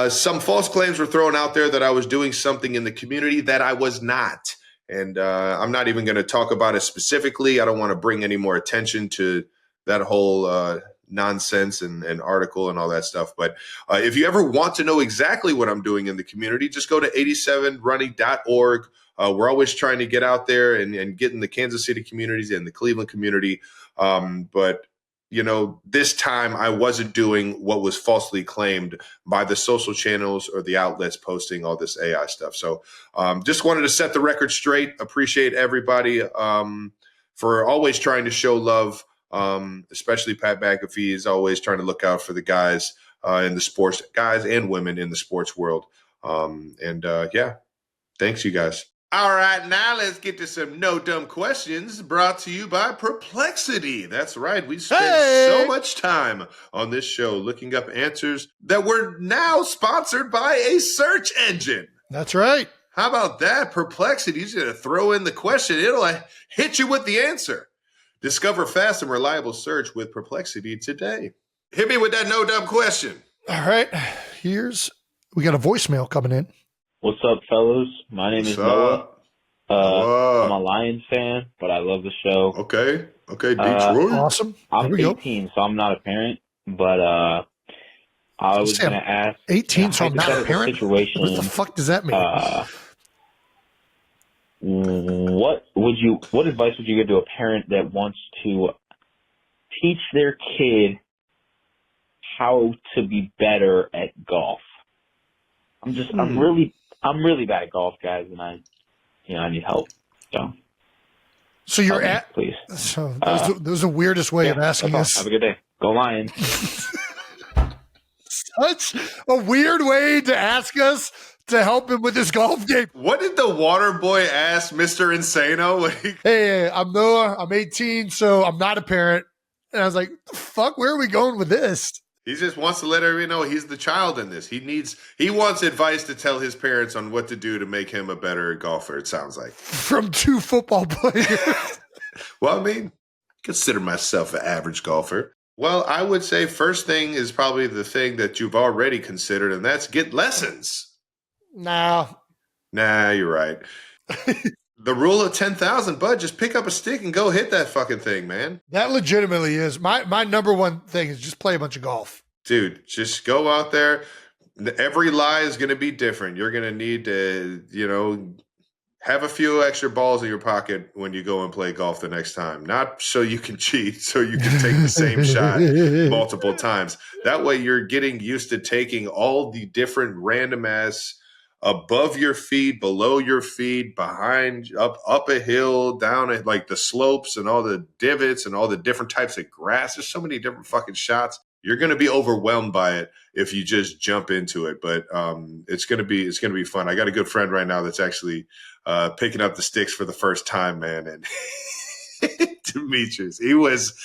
Some false claims were thrown out there that I was doing something in the community that I was not. And I'm not even going to talk about it specifically. I don't want to bring any more attention to that whole nonsense and article and all that stuff. But if you ever want to know exactly what I'm doing in the community, just go to 87running.org. We're always trying to get out there and get in the Kansas City communities and the Cleveland community. But, this time I wasn't doing what was falsely claimed by the social channels or the outlets posting all this AI stuff. So just wanted to set the record straight. Appreciate everybody for always trying to show love. Especially Pat McAfee is always trying to look out for the guys in the sports, guys and women in the sports world. Thanks you guys. All right, now let's get to some no dumb questions brought to you by Perplexity. That's right. We spent so much time on this show looking up answers that were now sponsored by a search engine. That's right. How about that? Perplexity's going to throw in the question. It'll hit you with the answer. Discover fast and reliable search with Perplexity today. Hit me with that no dumb question. All right. We got a voicemail coming in. What's up, fellas? My name is Noah. I'm a Lions fan, but I love the show. Okay, Detroit. Awesome. I'm 18, so I'm not a parent, but I was going to ask. 18, so I'm not a parent? Situation, what the fuck does that mean? What advice would you give to a parent that wants to teach their kid how to be better at golf? I'm really bad at golf, guys, and I need help. So you're please. So that was the weirdest way of asking us. Have a good day. Go Lions. Such a weird way to ask us to help him with his golf game. What did the water boy ask Mr. Insano? Hey, I'm Noah. I'm 18, so I'm not a parent. And I was like, the fuck, where are we going with this? He just wants to let everybody know he's the child in this. He wants advice to tell his parents on what to do to make him a better golfer, it sounds like. From two football players. Well, I mean, consider myself an average golfer. Well, I would say first thing is probably the thing that you've already considered, and that's get lessons. Nah, you're right. The rule of 10,000, bud, just pick up a stick and go hit that fucking thing, man. That legitimately is. My number one thing is just play a bunch of golf. Dude, just go out there. Every lie is going to be different. You're going to need to, have a few extra balls in your pocket when you go and play golf the next time. Not so you can cheat, so you can take the same shot multiple times. That way you're getting used to taking all the different random ass above your feet, below your feet, behind, up a hill, down at like the slopes and all the divots and all the different types of grass. There's so many different fucking shots. You're going to be overwhelmed by it if you just jump into it. But it's going to be fun. I got a good friend right now that's actually picking up the sticks for the first time, man. And Demetrius, he was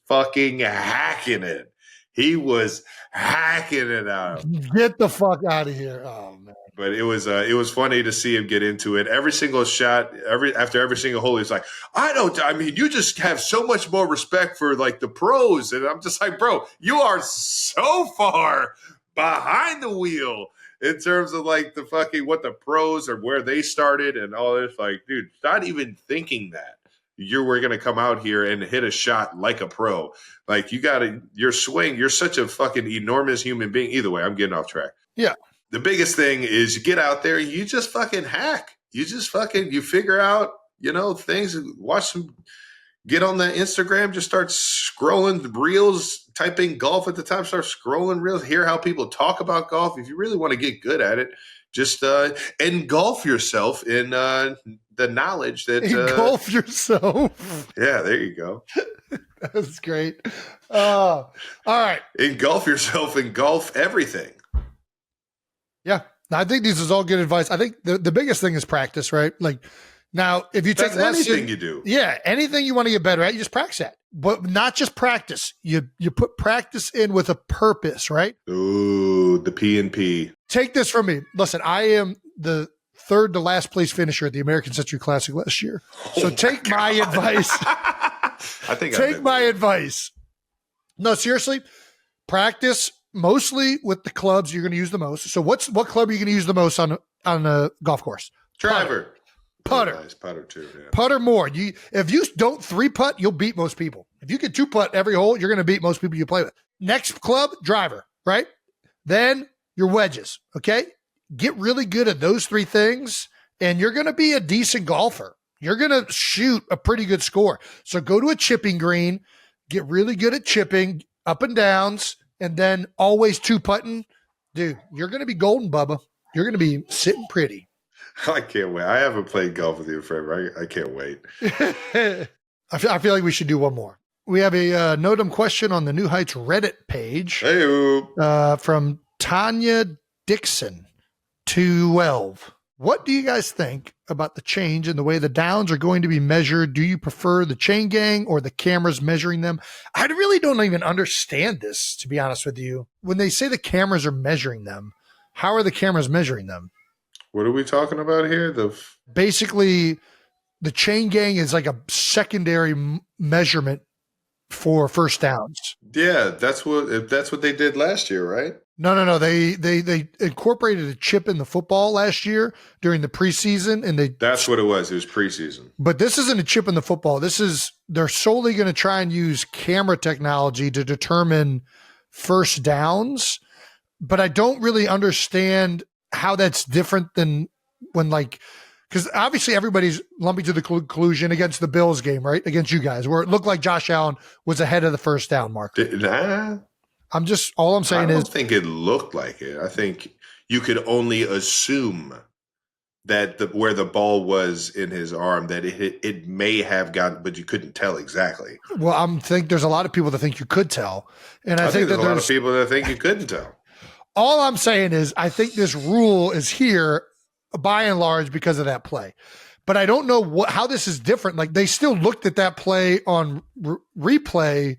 fucking hacking it. He was hacking it out. Get the fuck out of here. Oh, man. But it was funny to see him get into it. Every single shot, after every single hole, he's like, you just have so much more respect for like the pros. And I'm just like, bro, you are so far behind the wheel in terms of like the fucking what the pros or where they started and all this. Like, dude, not even thinking that you were going to come out here and hit a shot like a pro. Like, you got to, your swing, you're such a fucking enormous human being. Either way, I'm getting off track. Yeah. The biggest thing is you get out there, you just fucking hack. You just fucking, you figure out, things, watch some, get on the Instagram, just start scrolling reels, type in golf at the top, start scrolling reels, hear how people talk about golf. If you really want to get good at it, just engulf yourself in the knowledge that engulf yourself. Yeah, there you go. That's great. All right. Engulf yourself, engulf everything. Yeah. I think this is all good advice. I think the biggest thing is practice, right? Like, now, if you take anything you do. Yeah, anything you want to get better at, you just practice at. But not just practice. You put practice in with a purpose, right? Ooh, the P&P. Take this from me. Listen, I am the third to last place finisher at the American Century Classic last year. So take my advice. Take my advice. No, seriously, practice mostly with the clubs you're going to use the most. So what club are you going to use the most on a golf course? Driver. Putter. Nice. Putter too. Yeah. Putter more. If you don't 3-putt, you'll beat most people. If you can 2-putt every hole, you're going to beat most people you play with. Next club, driver, right? Then your wedges, okay? Get really good at those 3 things, and you're going to be a decent golfer. You're going to shoot a pretty good score. So go to a chipping green, get really good at chipping, up and downs, and then always 2-putting. Dude, you're going to be golden, Bubba. You're going to be sitting pretty. I can't wait. I haven't played golf with you forever. I can't wait. I feel like we should do one more. We have a Notum question on the New Heights Reddit page from Tanya Dixon, 212. What do you guys think about the change in the way the downs are going to be measured? Do you prefer the chain gang or the cameras measuring them? I really don't even understand this, to be honest with you. When they say the cameras are measuring them, how are the cameras measuring them? What are we talking about here? Basically, the chain gang is like a secondary measurement for first downs. Yeah, that's what they did last year, right? No. They incorporated a chip in the football last year during the preseason, and that's what it was. It was preseason. But this isn't a chip in the football. They're solely going to try and use camera technology to determine first downs. But I don't really understand how that's different than when, like, because obviously everybody's lumping to the conclusion against the Bills game, right? Against you guys, where it looked like Josh Allen was ahead of the first down mark. All I'm saying is, I don't think it looked like it. I think you could only assume that where the ball was in his arm, that it may have gotten, but you couldn't tell exactly. Well, there's a lot of people that think you could tell. And I think there's a lot of people that think you couldn't tell. All I'm saying is I think this rule is here by and large because of that play. But I don't know how this is different. Like, they still looked at that play on replay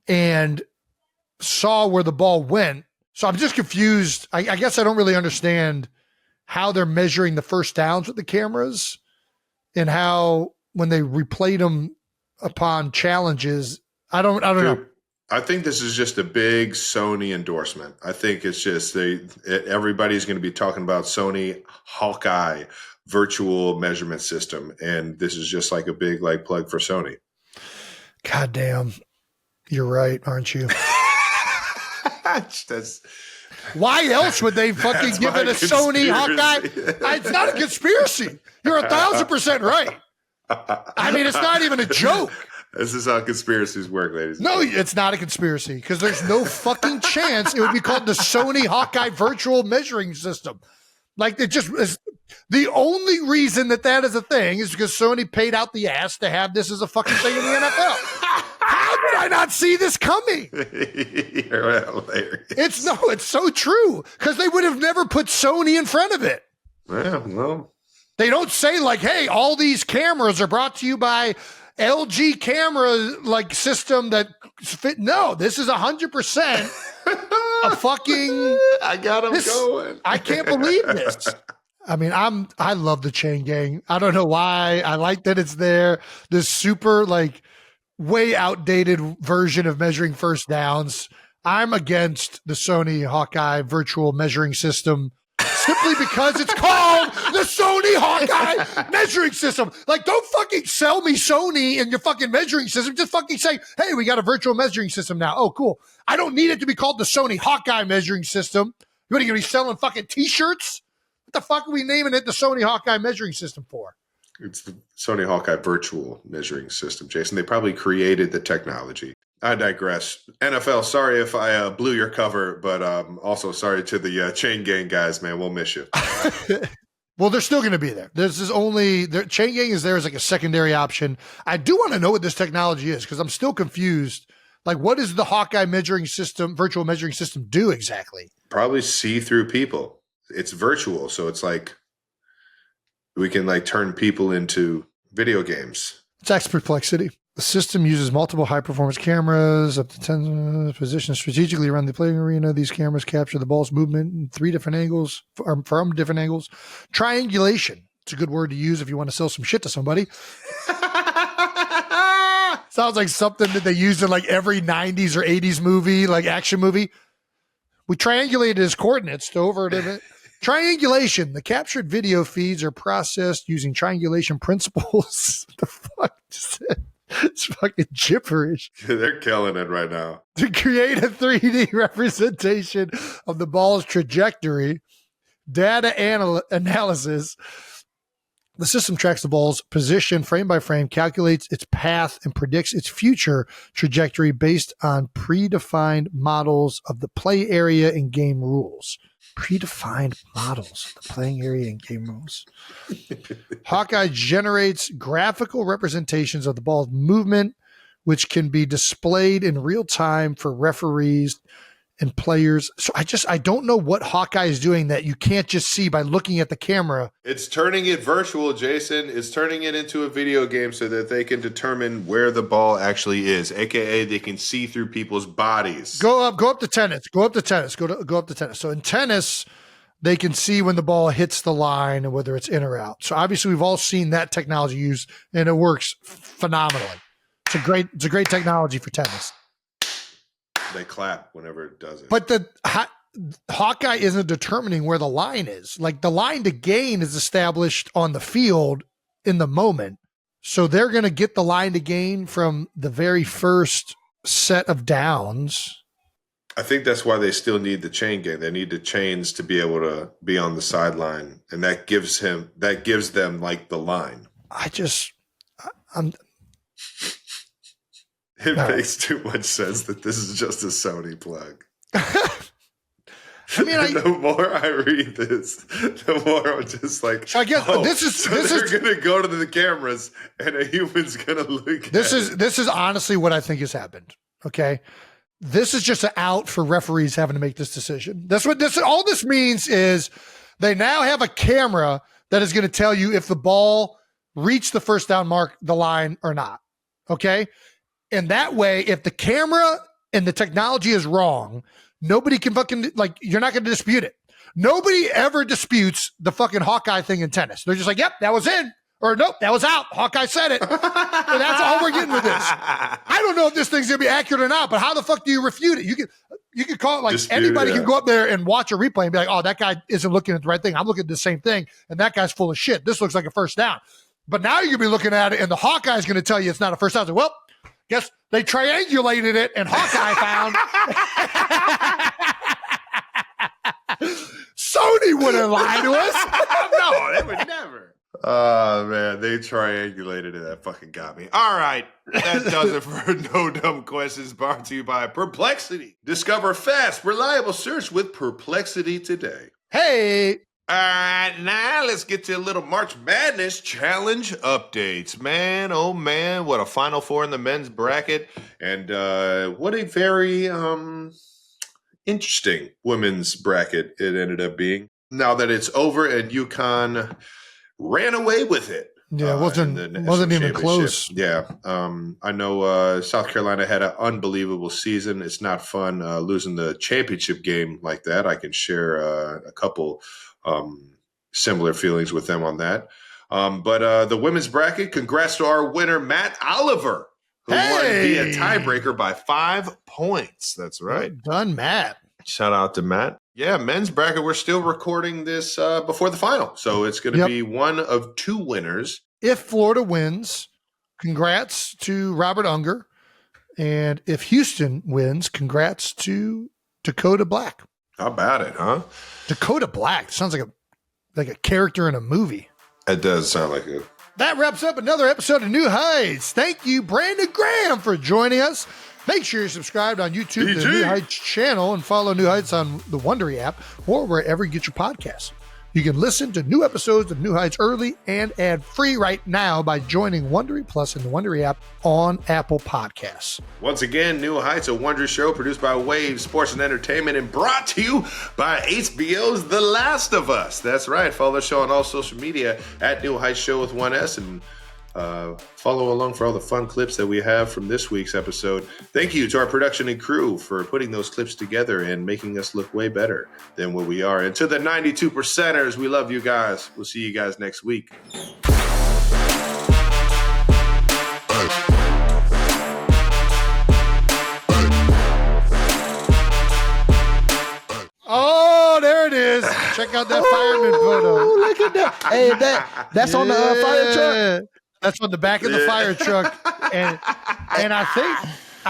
and saw where the ball went. So I'm just confused. I guess I don't really understand how they're measuring the first downs with the cameras and how when they replayed them upon challenges, I don't know. I think this is just a big Sony endorsement. I think it's just everybody's going to be talking about Sony Hawkeye virtual measurement system, and this is just like a big plug for Sony. God damn, you're right, aren't you? Why else would they fucking give it a Sony Hawkeye? It's not a conspiracy. You're 1,000% right. I mean, it's not even a joke. This is how conspiracies work, ladies. No, it's not a conspiracy because there's no fucking chance it would be called the Sony Hawkeye Virtual Measuring System. Like, it just is. The only reason that is a thing is because Sony paid out the ass to have this as a fucking thing in the NFL. How did I not see this coming? You're hilarious. It's so true because they would have never put Sony in front of it. Yeah, well. They don't say hey, all these cameras are brought to you by LG camera system that fit. No, this is 100% a fucking. I got him going. I can't believe this. I mean, I love the chain gang. I don't know why. I like that it's there. This super way outdated version of measuring first downs. I'm against the Sony Hawkeye virtual measuring system simply because it's called the Sony Hawkeye measuring system. Like, don't fucking sell me Sony and your fucking measuring system. Just fucking say, hey, we got a virtual measuring system now. Oh, cool. I don't need it to be called the Sony Hawkeye measuring system. What are you going to be selling fucking T-shirts? What the fuck are we naming it the Sony Hawkeye measuring system for? It's the Sony Hawkeye virtual measuring system, Jason. They probably created the technology. I digress. NFL, sorry if I blew your cover, but also sorry to the Chain Gang guys, man. We'll miss you. Well, they're still going to be there. Chain Gang is there as like a secondary option. I do want to know what this technology is because I'm still confused. Like, what does the Hawkeye measuring system, virtual measuring system do exactly? Probably see through people. It's virtual, so it's like we can like turn people into video games. It's X perplexity. The system uses multiple high-performance cameras, up to 10 positions strategically around the playing arena. These cameras capture the ball's movement in 3 different angles, from different angles. Triangulation. It's a good word to use if you want to sell some shit to somebody. Sounds like something that they used in like every 90s or 80s movie, like action movie. We triangulated his coordinates to over it. Triangulation. The captured video feeds are processed using triangulation principles. What the fuck? It's fucking gibberish. They're killing it right now. To create a 3D representation of the ball's trajectory, data analysis, the system tracks the ball's position frame by frame, calculates its path, and predicts its future trajectory based on predefined models of the play area and game rules. Predefined models of the playing area and game rules. Hawkeye generates graphical representations of the ball's movement, which can be displayed in real time for referees and players. So I don't know what Hawkeye is doing that you can't just see by looking at the camera. It's turning it virtual, Jason. It's turning it into a video game so that they can determine where the ball actually is, aka they can see through people's bodies. Go up to tennis. Go up to tennis. So in tennis, they can see when the ball hits the line and whether it's in or out. So obviously we've all seen that technology used, and it works phenomenally. It's a great technology for tennis. They clap whenever it does it. But the Hawkeye isn't determining where the line is. Like, the line to gain is established on the field in the moment. So they're going to get the line to gain from the very first set of downs. I think that's why they still need the chain gang. They need the chains to be able to be on the sideline, and that gives them like the line. It makes too much sense that this is just a Sony plug. The more I read this, the more I'm just like, so I guess they're going to go to the cameras and a human's going to look This is honestly what I think has happened. Okay. This is just an out for referees having to make this decision. All this means is they now have a camera that is going to tell you if the ball reached the first down mark, the line, or not. Okay. And that way, if the camera and the technology is wrong, nobody can fucking, like, you're not going to dispute it. Nobody ever disputes the fucking Hawkeye thing in tennis. They're just like, yep, that was in. Or nope, that was out. Hawkeye said it. And that's all we're getting with this. I don't know if this thing's going to be accurate or not, but how the fuck do you refute it? You can call it like anybody can go up there and watch a replay and be like, oh, that guy isn't looking at the right thing. I'm looking at the same thing, and that guy's full of shit. This looks like a first down. But now you're going to be looking at it, and the Hawkeye's going to tell you it's not a first down. So, well, guess they triangulated it, and Hawkeye found Sony wouldn't lie to us. No, they would never. Oh, man, they triangulated it. That fucking got me. All right, that does it for No Dumb Questions, brought to you by Perplexity. Discover fast, reliable search with Perplexity today. Hey. All right, now let's get to a little March Madness challenge updates. Man, oh man, what a Final Four in the men's bracket. And what a very interesting women's bracket it ended up being. Now that it's over and UConn ran away with it. Yeah, it wasn't even close. Yeah, I know South Carolina had an unbelievable season. It's not fun losing the championship game like that. I can share a couple similar feelings with them on that. But the women's bracket, congrats to our winner, Matt Oliver. who won via tiebreaker by 5 points. That's right. Well done, Matt. Shout out to Matt. Yeah, men's bracket. We're still recording this before the final. So it's going to be one of 2 winners. If Florida wins, congrats to Robert Unger. And if Houston wins, congrats to Dakota Black. How about it, huh? Dakota Black. Sounds like a character in a movie. It does sound like it. That wraps up another episode of New Heights. Thank you, Brandon Graham, for joining us. Make sure you're subscribed on YouTube to the New Heights channel and follow New Heights on the Wondery app or wherever you get your podcasts. You can listen to new episodes of New Heights early and ad-free right now by joining Wondery Plus in the Wondery app on Apple Podcasts. Once again, New Heights, a Wondery show produced by Wave Sports and Entertainment and brought to you by HBO's The Last of Us. That's right. Follow the show on all social media at New Heights Show with 1S and follow along for all the fun clips that we have from this week's episode. Thank you to our production and crew for putting those clips together and making us look way better than what we are. And to the 92%ers, we love you guys. We'll see you guys next week. Oh, there it is. Check out that fireman photo. Oh, look at that. Hey, that's on the fire truck. That's on the back of the fire truck. And I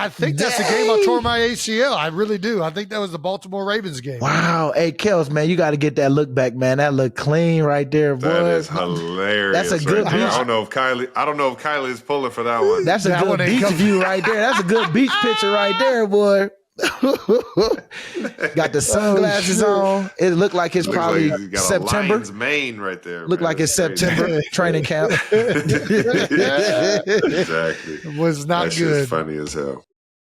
think that's the game I tore my ACL. I really do. I think that was the Baltimore Ravens game. Wow. Hey, Kels, man, you got to get that look back, man. That look clean right there, boy. That is hilarious. That's a good beach. I don't know if Kylie is pulling for that one. That's a good beach view right there. That's a good beach picture right there, boy. Got the sunglasses on. It looked like it's probably like September. A lion's mane right there. Looked like it's September training camp. Exactly. It was not That's good. funny as hell.